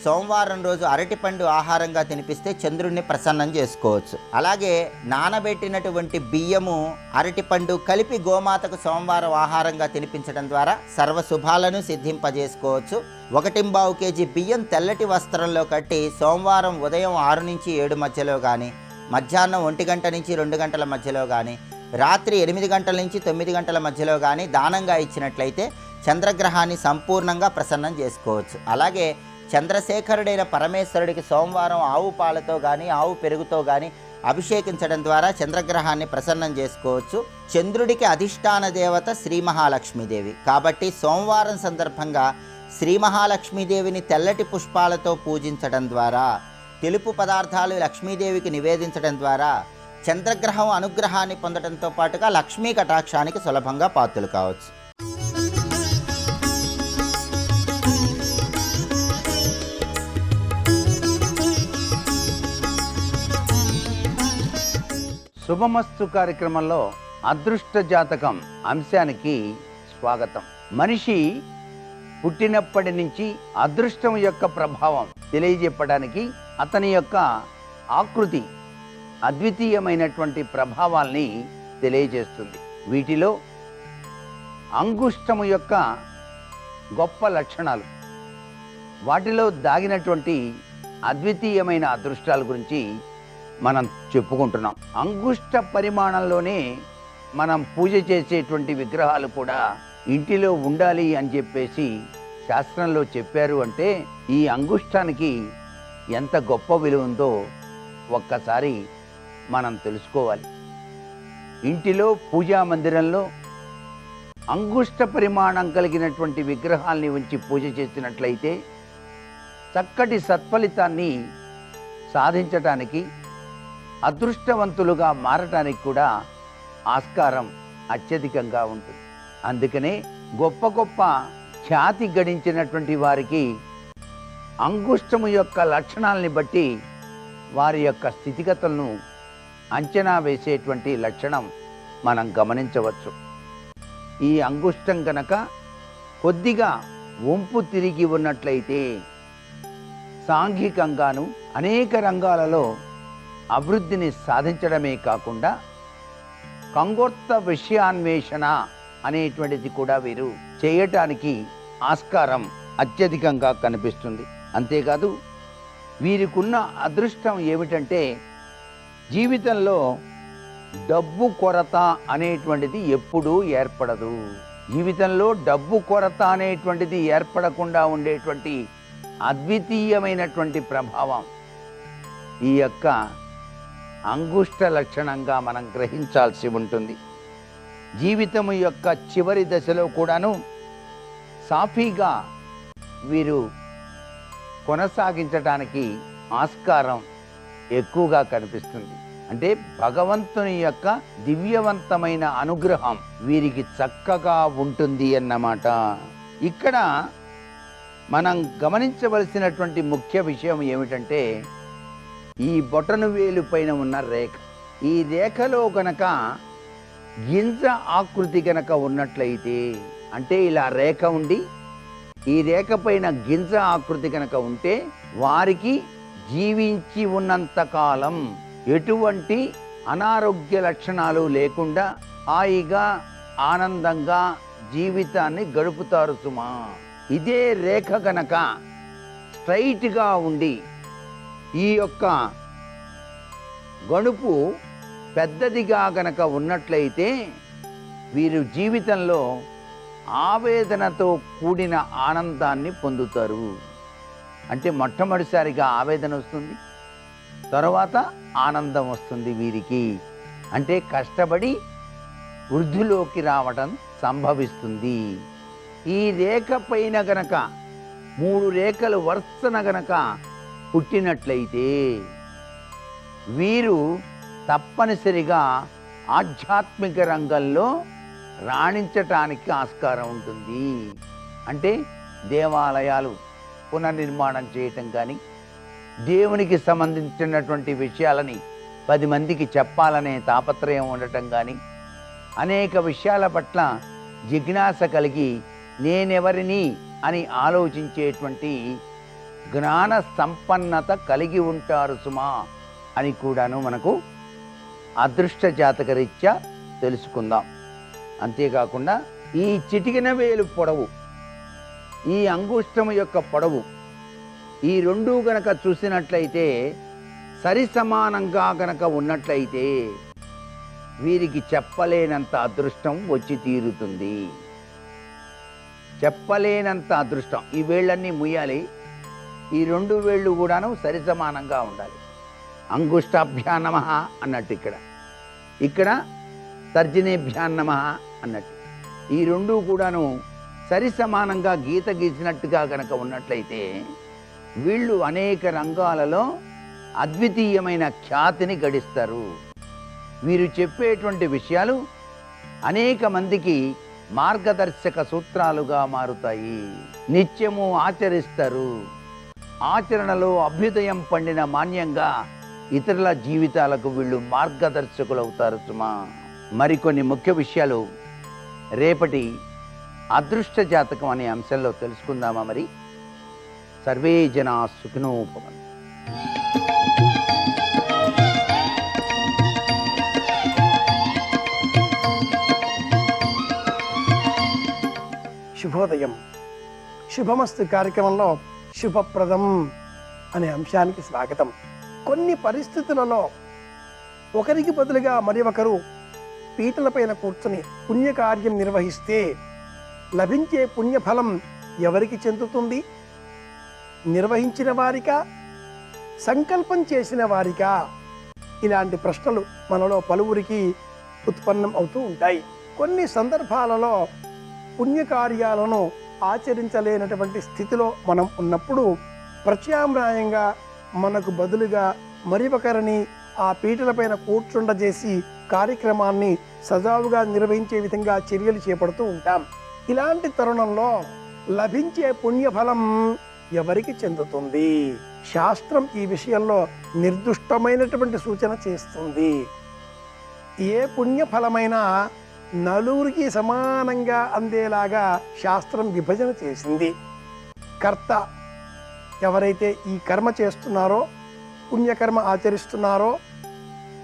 సోమవారం రోజు అరటిపండు ఆహారంగా తినిపిస్తే చంద్రుడిని ప్రసన్నం చేసుకోవచ్చు. అలాగే నానబెట్టినటువంటి బియ్యము, అరటిపండు కలిపి గోమాతకు సోమవారం ఆహారంగా తినిపించడం ద్వారా సర్వశుభాలను సిద్ధింపజేసుకోవచ్చు. 1.25 కేజీ బియ్యం తెల్లటి వస్త్రంలో కట్టి సోమవారం ఉదయం 6 నుంచి 7 మధ్యలో కానీ, మధ్యాహ్నం 1 గంట నుంచి 2 గంటల మధ్యలో కానీ, రాత్రి 8 గంటల నుంచి 9 గంటల మధ్యలో కానీ దానంగా ఇచ్చినట్లయితే చంద్రగ్రహాన్ని సంపూర్ణంగా ప్రసన్నం చేసుకోవచ్చు. అలాగే చంద్రశేఖరుడైన పరమేశ్వరుడికి సోమవారం ఆవు పాలతో కానీ, ఆవు పెరుగుతో కానీ అభిషేకించడం ద్వారా చంద్రగ్రహాన్ని ప్రసన్నం చేసుకోవచ్చు. చంద్రుడికి అధిష్టాన దేవత శ్రీ మహాలక్ష్మీదేవి కాబట్టి సోమవారం సందర్భంగా శ్రీ మహాలక్ష్మీదేవిని తెల్లటి పుష్పాలతో పూజించడం ద్వారా, తెలుపు పదార్థాలు లక్ష్మీదేవికి నివేదించడం ద్వారా చంద్రగ్రహం అనుగ్రహాన్ని పొందడంతో పాటుగా లక్ష్మీ కటాక్షానికి సులభంగా పాత్రలు కావచ్చు. శుభమస్తు కార్యక్రమంలో అదృష్ట జాతకం అంశానికి స్వాగతం. మనిషి పుట్టినప్పటి నుంచి అదృష్టం యొక్క ప్రభావం తెలియజెప్పడానికి అతని యొక్క ఆకృతి అద్వితీయమైనటువంటి ప్రభావాల్ని తెలియజేస్తుంది. వీటిలో అంగుష్టము యొక్క గొప్ప లక్షణాలు, వాటిలో దాగినటువంటి అద్వితీయమైన అదృష్టాల గురించి మనం చెప్పుకుంటున్నాం. అంగుష్ట పరిమాణంలోనే మనం పూజ చేసేటువంటి విగ్రహాలు కూడా ఇంటిలో ఉండాలి అని చెప్పేసి శాస్త్రంలో చెప్పారు. అంటే ఈ అంగుష్టానికి ఎంత గొప్ప విలువ ఉందో ఒక్కసారి మనం తెలుసుకోవాలి. ఇంటిలో పూజా మందిరంలో అంగుష్ట పరిమాణం కలిగినటువంటి విగ్రహాల్ని ఉంచి పూజ చేసినట్లయితే చక్కటి సత్ఫలితాన్ని సాధించటానికి, అదృష్టవంతులుగా మారటానికి కూడా ఆస్కారం అత్యధికంగా ఉంటుంది. అందుకనే గొప్ప గొప్ప ఖ్యాతి గడించినటువంటి వారికి అంగుష్టము యొక్క లక్షణాలని బట్టి వారి యొక్క స్థితిగతులను అంచనా వేసేటువంటి లక్షణం మనం గమనించవచ్చు. ఈ అంగుష్టం కనుక కొద్దిగా వంపు తిరిగి ఉన్నట్లయితే సాంఘికంగాను అనేక రంగాలలో అభివృద్ధిని సాధించడమే కాకుండా కంగోత్త విషయాన్వేషణ అనేటువంటిది కూడా వీరు చేయటానికి ఆస్కారం అత్యధికంగా కనిపిస్తుంది. అంతేకాదు వీరికున్న అదృష్టం ఏమిటంటే జీవితంలో డబ్బు కొరత అనేటువంటిది ఎప్పుడూ ఏర్పడదు. జీవితంలో డబ్బు కొరత అనేటువంటిది ఏర్పడకుండా ఉండేటువంటి అద్వితీయమైనటువంటి ప్రభావం ఈ యొక్క అంగుష్ట లక్షణంగా మనం గ్రహించాల్సి ఉంటుంది. జీవితం యొక్క చివరి దశలో కూడాను సాఫీగా వీరు కొనసాగించడానికి ఆస్కారం ఎక్కువగా కనిపిస్తుంది. అంటే భగవంతుని యొక్క దివ్యవంతమైన అనుగ్రహం వీరికి చక్కగా ఉంటుంది అన్నమాట. ఇక్కడ మనం గమనించవలసినటువంటి ముఖ్య విషయం ఏమిటంటే ఈ బొటను వేలు పైన ఉన్న రేఖ. ఈ రేఖలో గనక గింజ ఆకృతి గనక ఉన్నట్లయితే, అంటే ఇలా రేఖ ఉండి ఈ రేఖ పైన గింజ ఆకృతి కనుక ఉంటే వారికి జీవించి ఉన్నంతకాలం ఎటువంటి అనారోగ్య లక్షణాలు లేకుండా హాయిగా ఆనందంగా జీవితాన్ని గడుపుతారు సుమా. ఇదే రేఖ గనక స్ట్రైట్గా ఉండి ఈ యొక్క గణుపు పెద్దదిగా గనక ఉన్నట్లయితే వీరు జీవితంలో ఆవేదనతో కూడిన ఆనందాన్ని పొందుతారు. అంటే మొట్టమొదటిసారిగా ఆవేదన వస్తుంది, తర్వాత ఆనందం వస్తుంది వీరికి. అంటే కష్టపడి వృద్ధిలోకి రావడం సంభవిస్తుంది. ఈ రేఖ పైన గనక 3 రేఖలు వరుసన గనక పుట్టినట్లయితే వీరు తప్పనిసరిగా ఆధ్యాత్మిక రంగంలో రాణించటానికి ఆస్కారం ఉంటుంది. అంటే దేవాలయాలు పునర్నిర్మాణం చేయటం కానీ, దేవునికి సంబంధించినటువంటి విషయాలని 10 మందికి చెప్పాలనే తాపత్రయం ఉండటం కానీ, అనేక విషయాల పట్ల జిజ్ఞాస కలిగి నేనెవరిని అని ఆలోచించేటువంటి జ్ఞాన సంపన్నత కలిగి ఉంటారు సుమా అని కూడాను మనకు అదృష్ట జాతకరీత్యా తెలుసుకుందాం. అంతేకాకుండా ఈ చిటికిన వేలు పొడవు, ఈ అంగుష్టం యొక్క పొడవు, ఈ 2 గనక చూసినట్లయితే సరి సమానంగా గనక ఉన్నట్లయితే వీరికి చెప్పలేనంత అదృష్టం వచ్చి తీరుతుంది. చెప్పలేనంత అదృష్టం. ఈ వేళ్ళన్నీ ముయ్యాలి, ఈ 2 వేళ్ళు కూడాను సరి సమానంగా ఉండాలి. అంగుష్టాభ్యా నమః అన్నట్టు ఇక్కడ తర్జనేభ్యా నమః అన్నట్టు ఈ 2 కూడాను సరి సమానంగా గీత గీసినట్టుగా కనుక ఉన్నట్లయితే వీళ్ళు అనేక రంగాలలో అద్వితీయమైన ఖ్యాతిని గడిస్తారు. వీరు చెప్పేటువంటి విషయాలు అనేక మందికి మార్గదర్శక సూత్రాలుగా మారుతాయి. నిత్యము ఆచరిస్తారు. ఆచరణలో అభ్యుదయం పండిన మాన్యంగా ఇతరుల జీవితాలకు వీళ్ళు మార్గదర్శకులు అవుతారు సుమా. మరికొన్ని ముఖ్య విషయాలు రేపటి అదృష్ట జాతకం అనే అంశంలో తెలుసుకుందామా? మరి సర్వే జనా సుఖినో భవంతు. శుభోదయం. శుభమస్తు కార్యక్రమంలో శుభప్రదం అనే అంశానికి స్వాగతం. కొన్ని పరిస్థితులలో ఒకరికి బదులుగా మరి ఒకరు పీటలపైన కూర్చుని పుణ్యకార్యం నిర్వహిస్తే లభించే పుణ్యఫలం ఎవరికి చెందుతుంది? నిర్వహించిన వారికా, సంకల్పం చేసిన వారికా? ఇలాంటి ప్రశ్నలు మనలో పలువురికి ఉత్పన్నం అవుతూ ఉంటాయి. కొన్ని సందర్భాలలో పుణ్యకార్యాలను ఆచరించలేనటువంటి స్థితిలో మనం ఉన్నప్పుడు ప్రత్యామ్నాయంగా మనకు బదులుగా మరి ఒకరిని ఆ పీటలపైన కూర్చుండజేసి కార్యక్రమాన్ని సజావుగా నిర్వహించే విధంగా చర్యలు చేపడుతూ ఉంటాం. ఇలాంటి తరుణంలో లభించే పుణ్యఫలం ఎవరికి చెందుతుంది? శాస్త్రం ఈ విషయంలో నిర్దుష్టమైనటువంటి సూచన చేస్తుంది. ఏ పుణ్యఫలమైనా నలుగురికి సమానంగా అందేలాగా శాస్త్రం విభజన చేసింది. కర్త ఎవరైతే ఈ కర్మ చేస్తున్నారో, పుణ్యకర్మ ఆచరిస్తున్నారో,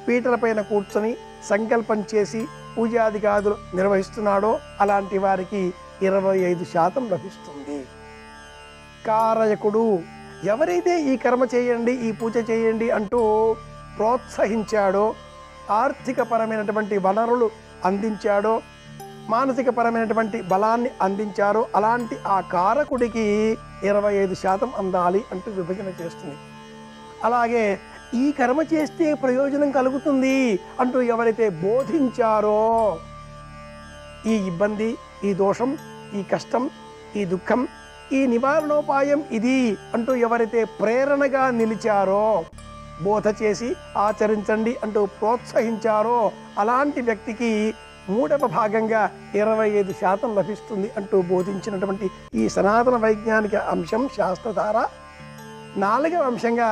పీటలపైన కూర్చొని సంకల్పం చేసి పూజాదిగాదులు నిర్వహిస్తున్నాడో అలాంటి వారికి 25% లభిస్తుంది. కారయకుడు ఎవరైతే ఈ కర్మ చేయండి, ఈ పూజ చేయండి అంటూ ప్రోత్సహించాడో, ఆర్థికపరమైనటువంటి వనరులు అందించాడో, మానసికపరమైనటువంటి బలాన్ని అందించారో అలాంటి ఆ కారకుడికి 25% అందాలి అంటూ విభజన చేస్తుంది. అలాగే ఈ కర్మ చేస్తే ప్రయోజనం కలుగుతుంది అంటూ ఎవరైతే బోధించారో ఈ ఇబ్బంది, ఈ దోషం, ఈ కష్టం, ఈ దుఃఖం, ఈ నివారణోపాయం ఇది అంటూ ఎవరైతే ప్రేరణగా నిలిచారో, బోధ చేసి ఆచరించండి అంటూ ప్రోత్సహించారో అలాంటి వ్యక్తికి 3వ భాగంగా 25% లభిస్తుంది అంటూ బోధించినటువంటి ఈ సనాతన వైజ్ఞానిక అంశం శాస్త్రధార. 4వ అంశంగా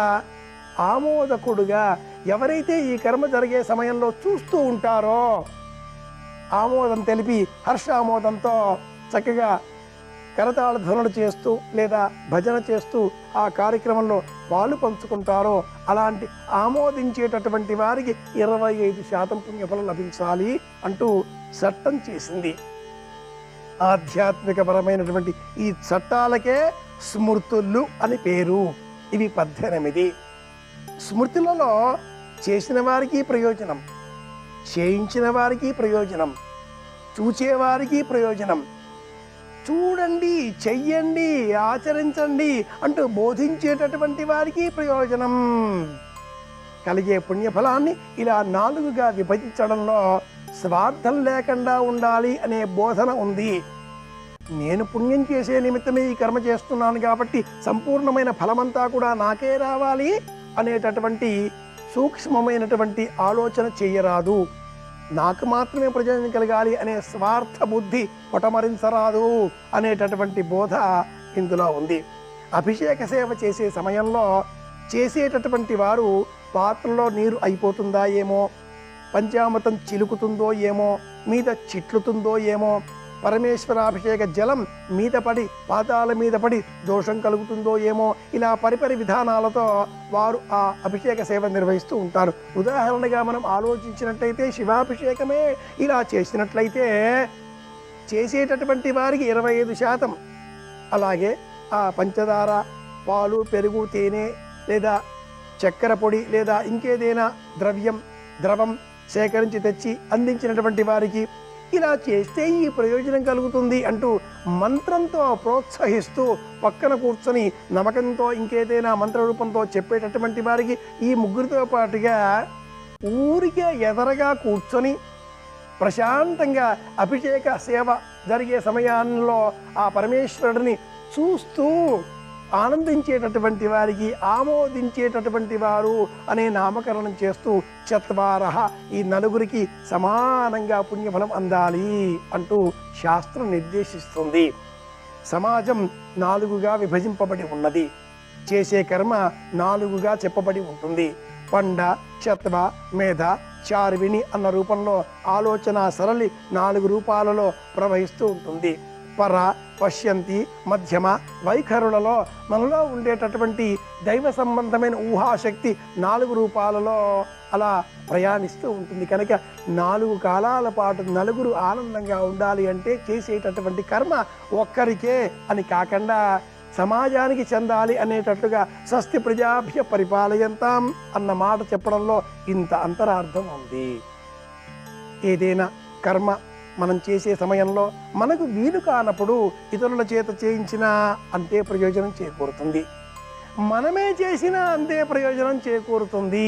ఆమోదకుడుగా ఎవరైతే ఈ కర్మ జరిగే సమయంలో చూస్తూ ఉంటారో, ఆమోదం తెలిపి హర్షామోదంతో చక్కగా కరతాళ ధ్వనులు చేస్తూ లేదా భజన చేస్తూ ఆ కార్యక్రమంలో పాలు పంచుకుంటారో అలాంటి ఆమోదించేటటువంటి వారికి 25% పుణ్యఫలం లభించాలి అంటూ చట్టం చేసింది. ఆధ్యాత్మికపరమైనటువంటి ఈ చట్టాలకే స్మృతులు అని పేరు. ఇవి 18. స్మృతులలో చేసిన వారికి ప్రయోజనం, చేయించిన వారికి ప్రయోజనం, చూచేవారికి ప్రయోజనం, చూడండి, చెయ్యండి, ఆచరించండి అంటూ బోధించేటటువంటి వారికి ప్రయోజనం కలిగే పుణ్యఫలాన్ని ఇలా 4గా విభజించడంలో స్వార్థం లేకుండా ఉండాలి అనే బోధన ఉంది. నేను పుణ్యం చేసే నిమిత్తమే ఈ కర్మ చేస్తున్నాను కాబట్టి సంపూర్ణమైన ఫలమంతా కూడా నాకే రావాలి అనేటటువంటి సూక్ష్మమైనటువంటి ఆలోచన చేయరాదు. నాకు మాత్రమే ప్రయోజనం కలగాలి అనే స్వార్థ బుద్ధి పొటమరించరాదు అనేటటువంటి బోధ ఇందులో ఉంది. అభిషేక సేవ చేసే సమయంలో చేసేటటువంటి వారు పాత్రలో నీరు అయిపోతుందా ఏమో, పంచామృతం చిలుకుతుందో ఏమో, మీద చిట్లుతుందో ఏమో, పరమేశ్వరాభిషేక జలం మీద పడి పాదాల మీద పడి దోషం కలుగుతుందో ఏమో, ఇలా పరిపరి విధానాలతో వారు ఆ అభిషేక సేవ నిర్వహిస్తూ ఉంటారు. ఉదాహరణగా మనం ఆలోచించినట్లయితే శివాభిషేకమే ఇలా చేసినట్లయితే చేసేటటువంటి వారికి 25%, అలాగే ఆ పంచదార, పాలు, పెరుగు, తేనె లేదా చక్కెర పొడి లేదా ఇంకేదైనా ద్రవం సేకరించి తెచ్చి అందించినటువంటి వారికి ఇలా చేస్తే ఈ ప్రయోజనం కలుగుతుంది అంటూ మంత్రంతో ప్రోత్సహిస్తూ పక్కన కూర్చొని నమ్మకంతో ఇంకేదైనా మంత్ర రూపంతో చెప్పేటటువంటి వారికి ఈ ముగ్గురితో పాటుగా ఊరికే ఎదరగా కూర్చొని ప్రశాంతంగా అభిషేక సేవ జరిగే సమయాల్లో ఆ పరమేశ్వరుడిని చూస్తూ ఆనందించేటటువంటి వారికి ఆమోదించేటటువంటి వారు అనే నామకరణం చేస్తూ 4 ఈ 4కి సమానంగా పుణ్యఫలం అందాలి అంటూ శాస్త్రం నిర్దేశిస్తుంది. సమాజం 4గా విభజింపబడి ఉన్నది. చేసే కర్మ 4గా చెప్పబడి ఉంటుంది. పండ, క్షత్వ, మేధ, చార్విణి అన్న రూపంలో ఆలోచన సరళి 4 రూపాలలో ప్రవహిస్తూ ఉంటుంది. పర, పశ్యంతి, మధ్యమ, వైఖరులలో మనలో ఉండేటటువంటి దైవ సంబంధమైన ఊహాశక్తి 4 రూపాలలో అలా ప్రయాణిస్తూ ఉంటుంది. కనుక 4 కాలాల పాటు నలుగురు ఆనందంగా ఉండాలి అంటే చేసేటటువంటి కర్మ ఒక్కరికే అని కాకుండా సమాజానికి చెందాలి అనేటట్లుగా స్వస్తి ప్రజాభ్య పరిపాలయంతాం అన్న మాట చెప్పడంలో ఇంత అంతరార్థం ఉంది. ఏదైనా కర్మ మనం చేసే సమయంలో మనకు వీలు కానప్పుడు ఇతరుల చేత చేయించినా అంతే ప్రయోజనం చేకూరుతుంది, మనమే చేసినా అంతే ప్రయోజనం చేకూరుతుంది.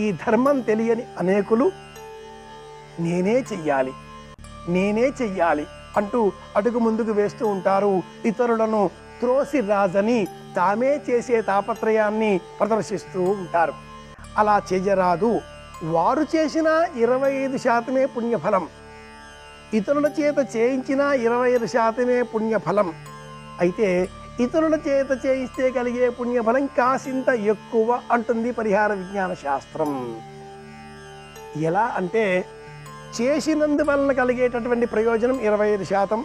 ఈ ధర్మం తెలియని అనేకులు నేనే చెయ్యాలి అంటూ అడుగు ముందుకు వేస్తూ ఉంటారు. ఇతరులను త్రోసి రాజని తామే చేసే తాపత్రయాన్ని ప్రదర్శిస్తూ ఉంటారు. అలా చెయ్యరాదు. వారు చేసిన 25% పుణ్యఫలం, ఇతరుల చేత చేయించిన 25% పుణ్యఫలం. అయితే ఇతరుల చేత చేయిస్తే కలిగే పుణ్యఫలం కాసింత ఎక్కువ అంటుంది పరిహార విజ్ఞాన శాస్త్రం. ఎలా అంటే చేసినందువల్ల కలిగేటటువంటి ప్రయోజనం 25%,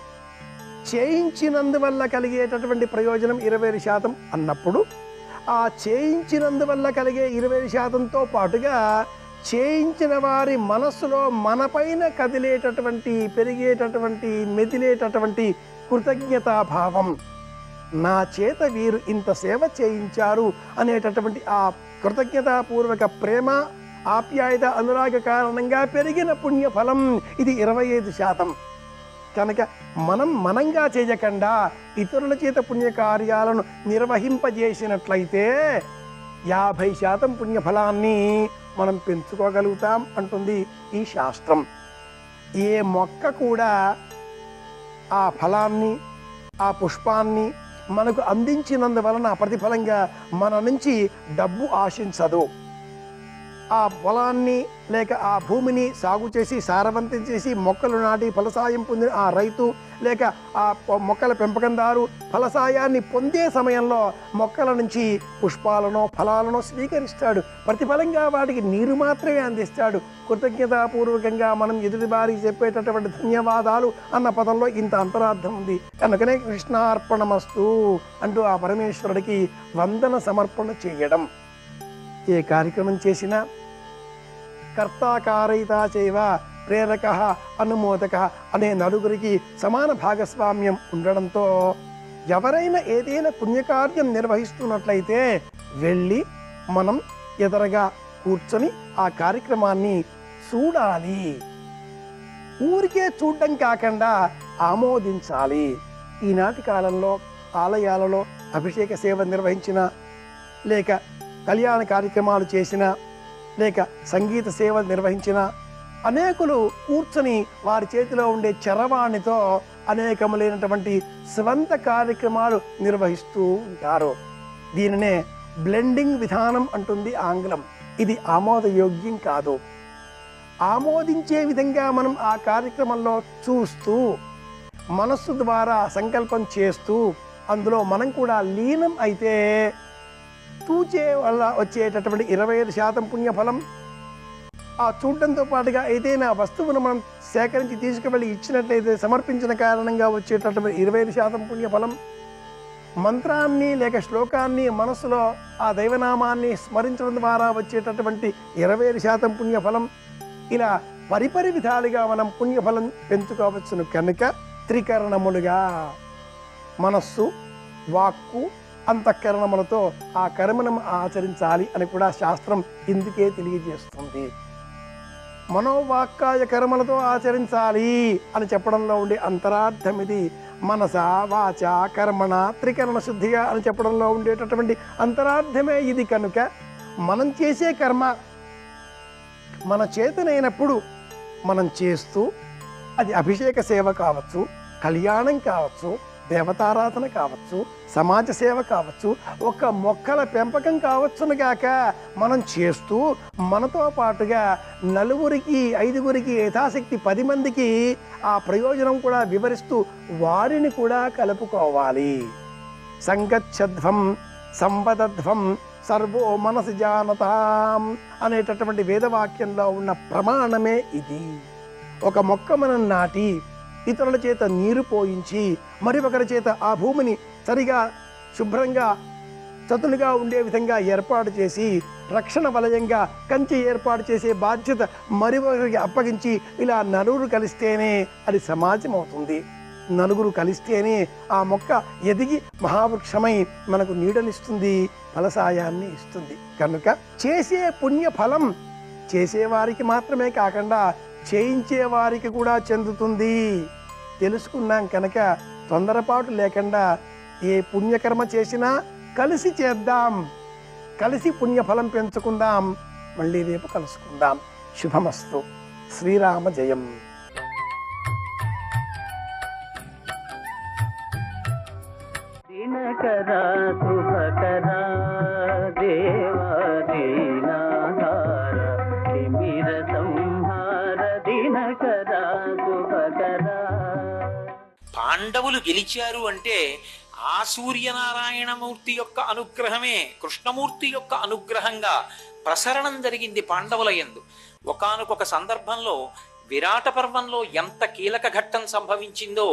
చేయించినందువల్ల కలిగేటటువంటి ప్రయోజనం 25% అన్నప్పుడు ఆ చేయించినందువల్ల కలిగే 20%తో పాటుగా చేయించిన వారి మనస్సులో మనపైన కదిలేటటువంటి, పెరిగేటటువంటి, మెదిలేటటువంటి కృతజ్ఞతాభావం, నా చేత వీరు ఇంత సేవ చేయించారు అనేటటువంటి ఆ కృతజ్ఞతాపూర్వక ప్రేమ, ఆప్యాయత, అనురాగ కారణంగా పెరిగిన పుణ్యఫలం ఇది 25%. కనుక మనంగా చేయకుండా ఇతరుల చేత పుణ్యకార్యాలను నిర్వహింపజేసినట్లయితే 50% పుణ్యఫలాన్ని మనం పెంచుకోగలుగుతాం అంటుంది ఈ శాస్త్రం. ఏ మొక్క కూడా ఆ ఫలాన్ని, ఆ పుష్పాన్ని మనకు అందించినందువలన ప్రతిఫలంగా మన నుంచి డబ్బు ఆశించదు. ఆ పొలాన్ని లేక ఆ భూమిని సాగు చేసి సారవంతం చేసి మొక్కలు నాటి ఫలసాయం పొందిన ఆ రైతు లేక ఆ మొక్కల పెంపకందారు ఫలసాయాన్ని పొందే సమయంలో మొక్కల నుంచి పుష్పాలను ఫలాలను స్వీకరిస్తాడు. ప్రతిఫలంగా వాటికి నీరు మాత్రమే అందిస్తాడు. కృతజ్ఞతాపూర్వకంగా మనం ఎదుటివారికి చెప్పేటటువంటి ధన్యవాదాలు అన్న పదంలో ఇంత అంతరార్థం ఉంది. కనుకనే కృష్ణార్పణమస్తు అంటూ ఆ పరమేశ్వరుడికి వందన సమర్పణ చేయడం. ఏ కార్యక్రమం చేసినా కర్తాకారయితా చైవ ప్రేరక అనుమోదక అనే నలుగురికి సమాన భాగస్వామ్యం ఉండడంతో ఎవరైనా ఏదైనా పుణ్యకార్యం నిర్వహిస్తున్నట్లయితే వెళ్ళి మనం ఎదురుగా కూర్చొని ఆ కార్యక్రమాన్ని చూడాలి. ఊరికే చూడడం కాకుండా ఆమోదించాలి. ఈనాటి కాలంలో ఆలయాలలో అభిషేక సేవ నిర్వహించిన లేక కళ్యాణ కార్యక్రమాలు చేసిన లేక సంగీత సేవ నిర్వహించిన అనేకులు కూర్చొని వారి చేతిలో ఉండే చరవాణితో అనేకములైనటువంటి స్వంత కార్యక్రమాలు నిర్వహిస్తూ ఉంటారు. దీనినే బ్లెండింగ్ విధానం అంటుంది ఆంగ్లం. ఇది ఆమోదయోగ్యం కాదు. ఆమోదించే విధంగా మనం ఆ కార్యక్రమంలో చూస్తూ మనస్సు ద్వారా సంకల్పం చేస్తూ అందులో మనం కూడా లీనం అయితే చూచే వల్ల వచ్చేటటువంటి 25% పుణ్యఫలం, ఆ చూడడంతో పాటుగా ఏదైనా వస్తువును మనం సేకరించి తీసుకువెళ్ళి ఇచ్చినట్లయితే సమర్పించిన కారణంగా వచ్చేటటువంటి 25% పుణ్యఫలం, మంత్రాన్ని లేక శ్లోకాన్ని మనసులో ఆ దైవనామాన్ని స్మరించడం ద్వారా వచ్చేటటువంటి 25% పుణ్యఫలం, ఇలా పరిపరి విధాలుగా మనం పుణ్యఫలం పెంచుకోవచ్చును. కనుక త్రికరణములుగా మనస్సు, వాక్కు, అంతఃకరణములతో ఆ కర్మను ఆచరించాలి అని కూడా శాస్త్రం ఇందుకే తెలియజేస్తుంది. మనోవాక్కాయ కర్మలతో ఆచరించాలి అని చెప్పడంలో ఉండే అంతరార్థం ఇది. మనస వాచ కర్మణ త్రికరణ శుద్ధిగా అని చెప్పడంలో ఉండేటటువంటి అంతరార్థమే ఇది. కనుక మనం చేసే కర్మ మన చేతనైనప్పుడు మనం చేస్తూ, అది అభిషేక సేవ కావచ్చు, కళ్యాణం కావచ్చు, దేవతారాధన కావచ్చు, సమాజ సేవ కావచ్చు, ఒక మొక్కల పెంపకం కావచ్చును గాక మనం చేస్తూ మనతో పాటుగా నలుగురికి, ఐదుగురికి, యథాశక్తి 10 మందికి ఆ ప్రయోజనం కూడా వివరిస్తూ వారిని కూడా కలుపుకోవాలి. సంగచ్చధ్వం సంవదధ్వం సర్వో మనసి జానతాం అనేటటువంటి వేదవాక్యంలో ఉన్న ప్రమాణమే ఇది. ఒక మొక్క మనం నాటి ఇతరుల చేత నీరు పోయించి మరి ఒకరి చేత ఆ భూమిని సరిగా శుభ్రంగా చతులుగా ఉండే విధంగా ఏర్పాటు చేసి రక్షణ వలయంగా కంచె ఏర్పాటు చేసే బాధ్యత మరి ఒకరికి అప్పగించి ఇలా నలుగురు కలిస్తేనే అది సమాజం అవుతుంది. నలుగురు కలిస్తేనే ఆ మొక్క ఎదిగి మహావృక్షమై మనకు నీడనిస్తుంది, ఫలసాయాన్ని ఇస్తుంది. కనుక చేసే పుణ్య ఫలం చేసేవారికి మాత్రమే కాకుండా చేయించే వారికి కూడా చెందుతుంది. తెలుసుకున్నాం కనుక తొందరపాటు లేకుండా ఏ పుణ్యకర్మ చేసినా కలిసి చేద్దాం, కలిసి పుణ్యఫలం పెంచుకుందాం. మళ్ళీ రేపు కలుసుకుందాం. శుభమస్తు. శ్రీరామ జయం. దినకరా శుభకరా దేవా దీనాధార తిమిర సంహార దినకరా శుభకరా. పాండవులు గెలిచారు అంటే ఆ సూర్యనారాయణమూర్తి యొక్క అనుగ్రహమే కృష్ణమూర్తి యొక్క అనుగ్రహంగా ప్రసరణం జరిగింది పాండవుల యందు. ఒకానొక సందర్భంలో విరాట పర్వంలో ఎంత కీలక ఘట్టం సంభవించిందో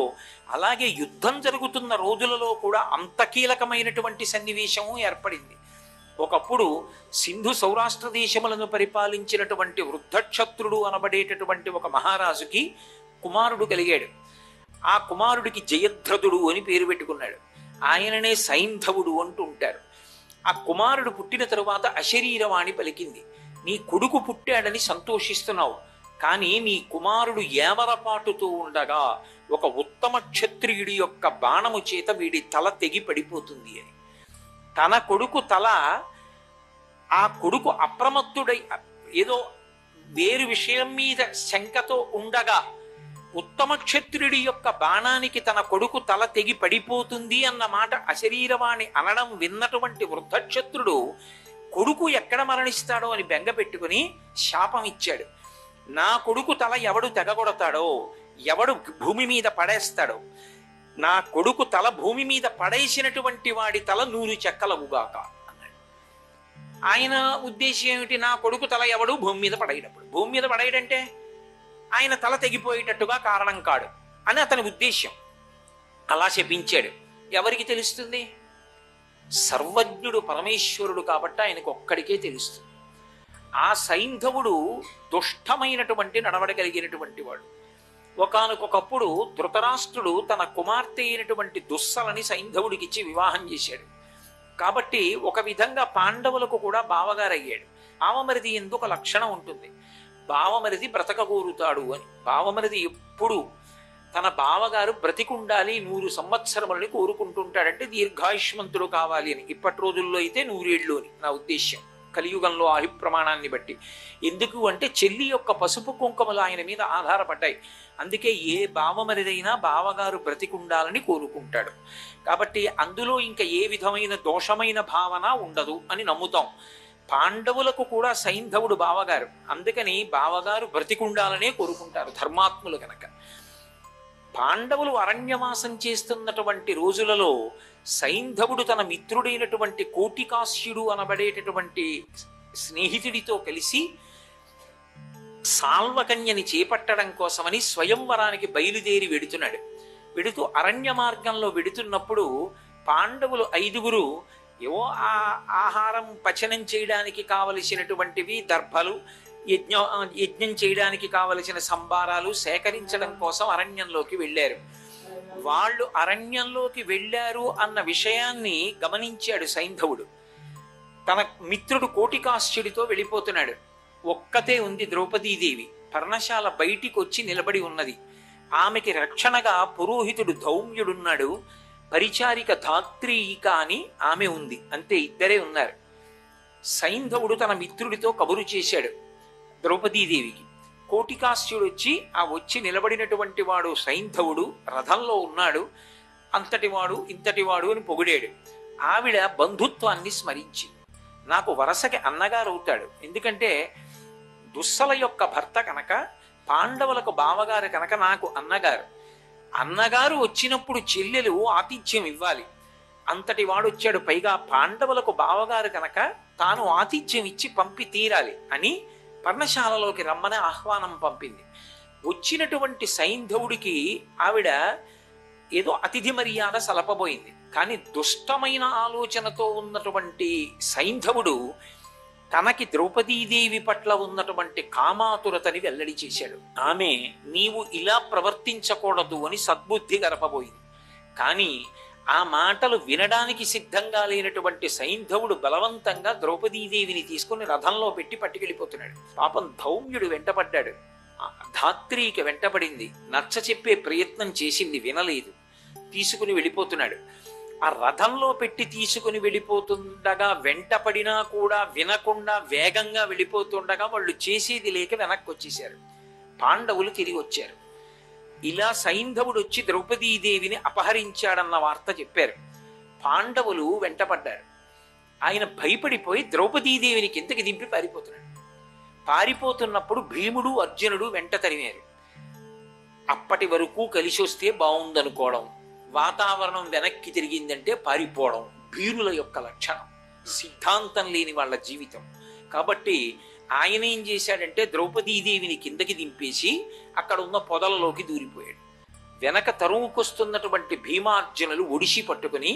అలాగే యుద్ధం జరుగుతున్న రోజులలో కూడా అంత కీలకమైనటువంటి సన్నివేశము ఏర్పడింది. ఒకప్పుడు సింధు సౌరాష్ట్ర దేశములను పరిపాలించినటువంటి వృద్ధక్షత్రుడు అనబడేటటువంటి ఒక మహారాజుకి కుమారుడు కలిగాడు. ఆ కుమారుడికి జయద్రథుడు అని పేరు పెట్టుకున్నాడు. ఆయననే సైంధవుడు అంటూ ఉంటారు. ఆ కుమారుడు పుట్టిన తరువాత అశరీరవాణి పలికింది, నీ కొడుకు పుట్టాడని సంతోషిస్తున్నావు, కానీ నీ కుమారుడు ఏమరపాటుతో ఉండగా ఒక ఉత్తమ క్షత్రియుడి యొక్క బాణము చేత వీడి తల తెగి పడిపోతుంది అని. తన కొడుకు తల, ఆ కొడుకు అప్రమత్తుడై ఏదో వేరు విషయం మీద శంకతో ఉండగా ఉత్తమ క్షత్రుడి యొక్క బాణానికి తన కొడుకు తల తెగి పడిపోతుంది అన్న మాట అశరీరవాణి అనడం విన్నటువంటి వృద్ధక్షత్రుడు కొడుకు ఎక్కడ మరణిస్తాడో అని బెంగ పెట్టుకుని శాపం ఇచ్చాడు. నా కొడుకు తల ఎవడు తెగగొడతాడో, ఎవడు భూమి మీద పడేస్తాడో, నా కొడుకు తల భూమి మీద పడేసినటువంటి వాడి తల 100 చెక్కలవుగాక అన్నాడు. ఆయన ఉద్దేశం ఏమిటి? నా కొడుకు తల ఎవడు భూమి మీద పడేటప్పుడు, భూమి మీద పడేయడంటే ఆయన తల తెగిపోయేటట్టుగా కారణం కాడు అని అతని ఉద్దేశం. అలా శపించాడు. ఎవరికి తెలుస్తుంది? సర్వజ్ఞుడు పరమేశ్వరుడు కాబట్టి ఆయనకు ఒక్కడికే తెలుస్తుంది. ఆ సైంధవుడు దుష్టమైనటువంటి నడవడగలిగినటువంటి వాడు. ఒకానొకప్పుడు ధృతరాష్ట్రుడు తన కుమార్తె అయినటువంటి దుస్సలని సైంధవుడికిచ్చి వివాహం చేశాడు. కాబట్టి ఒక విధంగా పాండవులకు కూడా బావగారయ్యాడు. బావమరిది ఎందుకు లక్షణం ఉంటుంది, బావమరిది బ్రతకగోరుతాడు అని. బావమరిది ఎప్పుడు తన బావగారు బ్రతికుండాలి 100 సంవత్సరములని కోరుకుంటుంటాడంటే దీర్ఘాయుష్మంతుడు కావాలి అని. ఇప్పటి రోజుల్లో అయితే 100 ఏళ్ళు అని నా ఉద్దేశ్యం, కలియుగంలో ఆయు ప్రమాణాన్ని బట్టి. ఎందుకు అంటే చెల్లి యొక్క పసుపు కుంకుమలు ఆయన మీద ఆధారపడ్డాయి. అందుకే ఏ బావమరిదైనా బావగారు బ్రతికుండాలని కోరుకుంటాడు. కాబట్టి అందులో ఇంకా ఏ విధమైన దోషమైన భావన ఉండదు అని నమ్ముతాం. పాండవులకు కూడా సైంధవుడు బావగారు, అందుకని బావగారు బ్రతికుండాలనే కోరుకుంటారు ధర్మాత్ములు కనుక. పాండవులు అరణ్యవాసం చేస్తున్నటువంటి రోజులలో సైంధవుడు తన మిత్రుడైనటువంటి కోటికాస్యుడు అనబడేటటువంటి స్నేహితుడితో కలిసి సాల్వకన్యని చేపట్టడం కోసమని స్వయంవరానికి బయలుదేరి వెడుతున్నాడు. వెడుతూ అరణ్య మార్గంలో వెడుతున్నప్పుడు పాండవులు 5గురు ఏవో ఆహారం పచనం చేయడానికి కావలసినటువంటివి, దర్భలు, యజ్ఞం చేయడానికి కావలసిన సంభారాలు సేకరించడం కోసం అరణ్యంలోకి వెళ్ళారు. వాళ్ళు అరణ్యంలోకి వెళ్ళారు అన్న విషయాన్ని గమనించాడు సైంధవుడు. తన మిత్రుడు కోటికాస్యుడితో వెళ్ళిపోతున్నాడు. ఒక్కతే ఉంది ద్రౌపదీదేవి. పర్ణశాల బయటికి వచ్చి నిలబడి ఉన్నది. ఆమెకి రక్షణగా పురోహితుడు ధౌమ్యుడున్నాడు, పరిచారిక ధాత్రీయిక అని ఆమె ఉంది. అంతే, ఇద్దరే ఉన్నారు. సైంధవుడు తన మిత్రుడితో కబురు చేశాడు ద్రౌపదీదేవికి. కోటికాస్యుడు వచ్చి ఆ వచ్చి నిలబడినటువంటి వాడు సైంధవుడు రథంలో ఉన్నాడు, అంతటివాడు ఇంతటివాడు అని పొగిడాడు. ఆవిడ బంధుత్వాన్ని స్మరించి, నాకు వరసకి అన్నగారు అవుతాడు, ఎందుకంటే దుస్సల యొక్క భర్త కనుక, పాండవులకు బావగారు కనుక నాకు అన్నగారు. అన్నగారు వచ్చినప్పుడు చెల్లెలు ఆతిథ్యం ఇవ్వాలి. అంతటి వాడు వచ్చాడు, పైగా పాండవులకు బావగారు కనుక తాను ఆతిథ్యం ఇచ్చి పంపి తీరాలి అని పర్ణశాలలోకి రమ్మని ఆహ్వానం పంపింది. వచ్చినటువంటి సైంధవుడికి ఆవిడ ఏదో అతిథి మర్యాద సలపబోయింది. కానీ దుష్టమైన ఆలోచనతో ఉన్నటువంటి సైంధవుడు తనకి ద్రౌపదీదేవి పట్ల ఉన్నటువంటి కామాతురతని వెల్లడి చేశాడు. ఆమె నీవు ఇలా ప్రవర్తించకూడదు అని సద్బుద్ధి గరపబోయింది. కానీ ఆ మాటలు వినడానికి సిద్ధంగా లేనటువంటి సైంధవుడు బలవంతంగా ద్రౌపదీదేవిని తీసుకుని రథంలో పెట్టి పట్టుకెళ్ళిపోతున్నాడు. పాపం ధౌమ్యుడు వెంటపడ్డాడు, ధాత్రీకి వెంటపడింది, నచ్చ చెప్పే ప్రయత్నం చేసింది, వినలేదు, తీసుకుని వెళ్ళిపోతున్నాడు. ఆ రథంలో పెట్టి తీసుకుని వెళ్ళిపోతుండగా వెంటపడినా కూడా వినకుండా వేగంగా వెళ్ళిపోతుండగా వాళ్ళు చేసేది లేక వెనక్కి వచ్చేశారు. పాండవులు తిరిగి వచ్చారు. ఇలా సైంధవుడు వచ్చి ద్రౌపదీదేవిని అపహరించాడన్న వార్త చెప్పారు. పాండవులు వెంటపడ్డారు. ఆయన భయపడిపోయి ద్రౌపదీదేవిని కిందకి దింపి పారిపోతున్నాడు. పారిపోతున్నప్పుడు భీముడు అర్జునుడు వెంట తరిమారు. అప్పటి వరకు కలిసి వస్తే బాగుందనుకోవడం, వాతావరణం వెనక్కి తిరిగిందంటే పారిపోవడం వీరుల యొక్క లక్షణం, సిద్ధాంతం లేని వాళ్ళ జీవితం. కాబట్టి ఆయన ఏం చేశాడంటే ద్రౌపదీదేవిని కిందకి దింపేసి అక్కడ ఉన్న పొదలలోకి దూరిపోయాడు. వెనక తరువుకొస్తున్నటువంటి భీమార్జునులు ఒడిసి పట్టుకుని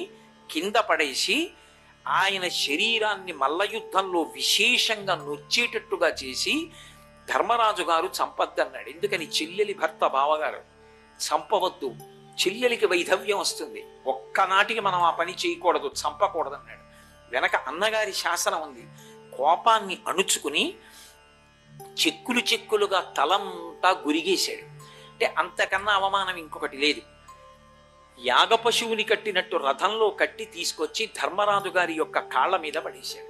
కింద పడేసి ఆయన శరీరాన్ని మల్లయుద్ధంలో విశేషంగా నొచ్చేటట్టుగా చేసి ధర్మరాజు గారు చంపద్దన్నాడు. ఎందుకని? చెల్లెలి భర్త బావగారు, చంపవద్దు, చెల్లెలికి వైధవ్యం వస్తుంది, ఒక్కనాటికి మనం ఆ పని చేయకూడదు, చంపకూడదు అన్నాడు. వెనక అన్నగారి శాసనం ఉంది. కోపాన్ని అణుచుకుని చెక్కులు చెక్కులుగా తలంతా గురిగేశాడు. అంటే అంతకన్నా అవమానం ఇంకొకటి లేదు. యాగ పశువుని కట్టినట్టు రథంలో కట్టి తీసుకొచ్చి ధర్మరాజు గారి యొక్క కాళ్ళ మీద పడేశాడు.